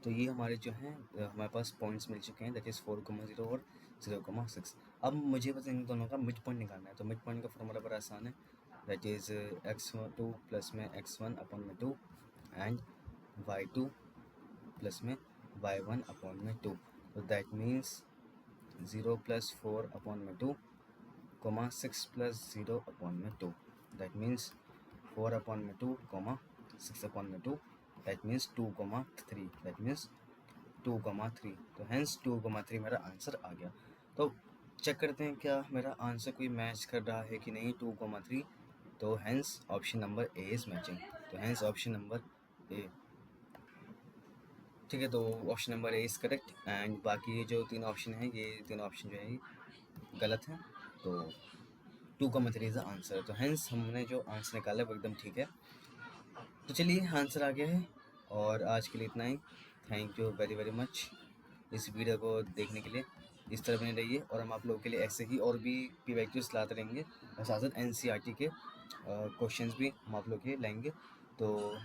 तो ये हमारे जो हैं हमारे पास पॉइंट्स मिल चुके हैं, दैट इज़ 4,0 और 0,6। अब मुझे बस इन दोनों का मिड पॉइंट निकालना है। तो मिड पॉइंट का फॉर्मूला बड़ा आसान है, दैट इज़ x2 प्लस में x1 अपॉन में 2 एंड y2 प्लस में y1 अपॉन में 2। तो दैट मीन्स 0 प्लस 4 अपॉन में 2 कोमा 6 प्लस 0 अपॉन में 2, दैट मीन्स 4 अपॉन में 2 कोमा 6 अपॉन में 2, दैट मीन्स 2,3, दैट मीन्स 2,3। तो हैंस 2,3 मेरा आंसर आ गया। तो चेक करते हैं क्या मेरा आंसर कोई मैच कर रहा है कि नहीं, 2,3। तो hence option number A is matching. तो हैंस ऑप्शन नंबर ए, ठीक है। तो option number A is correct and बाकी जो 3 ऑप्शन हैं ये 3 ऑप्शन जो है ये गलत हैं। तो 2,3 इज़ द आंसर। तो हैंस हमने जो आंसर निकाला है वो एकदम ठीक है। तो चलिए आंसर आ गया है और आज के लिए इतना ही। Thank you very very much इस वीडियो को देखने के लिए। इस तरह बने रहिए और हम आप लोगों के लिए ऐसे ही और भी PYQs लाते रहेंगे और साथ साथ NCERT के क्वेश्चंस भी हम आप लोग के लिए लाएंगे। तो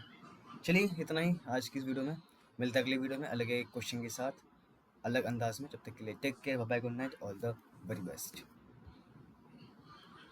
चलिए इतना ही आज की इस वीडियो में, मिलता है अगले वीडियो में अलग एक क्वेश्चन के साथ अलग अंदाज में। तब तक के लिए take care, bye bye, good night, all the very best.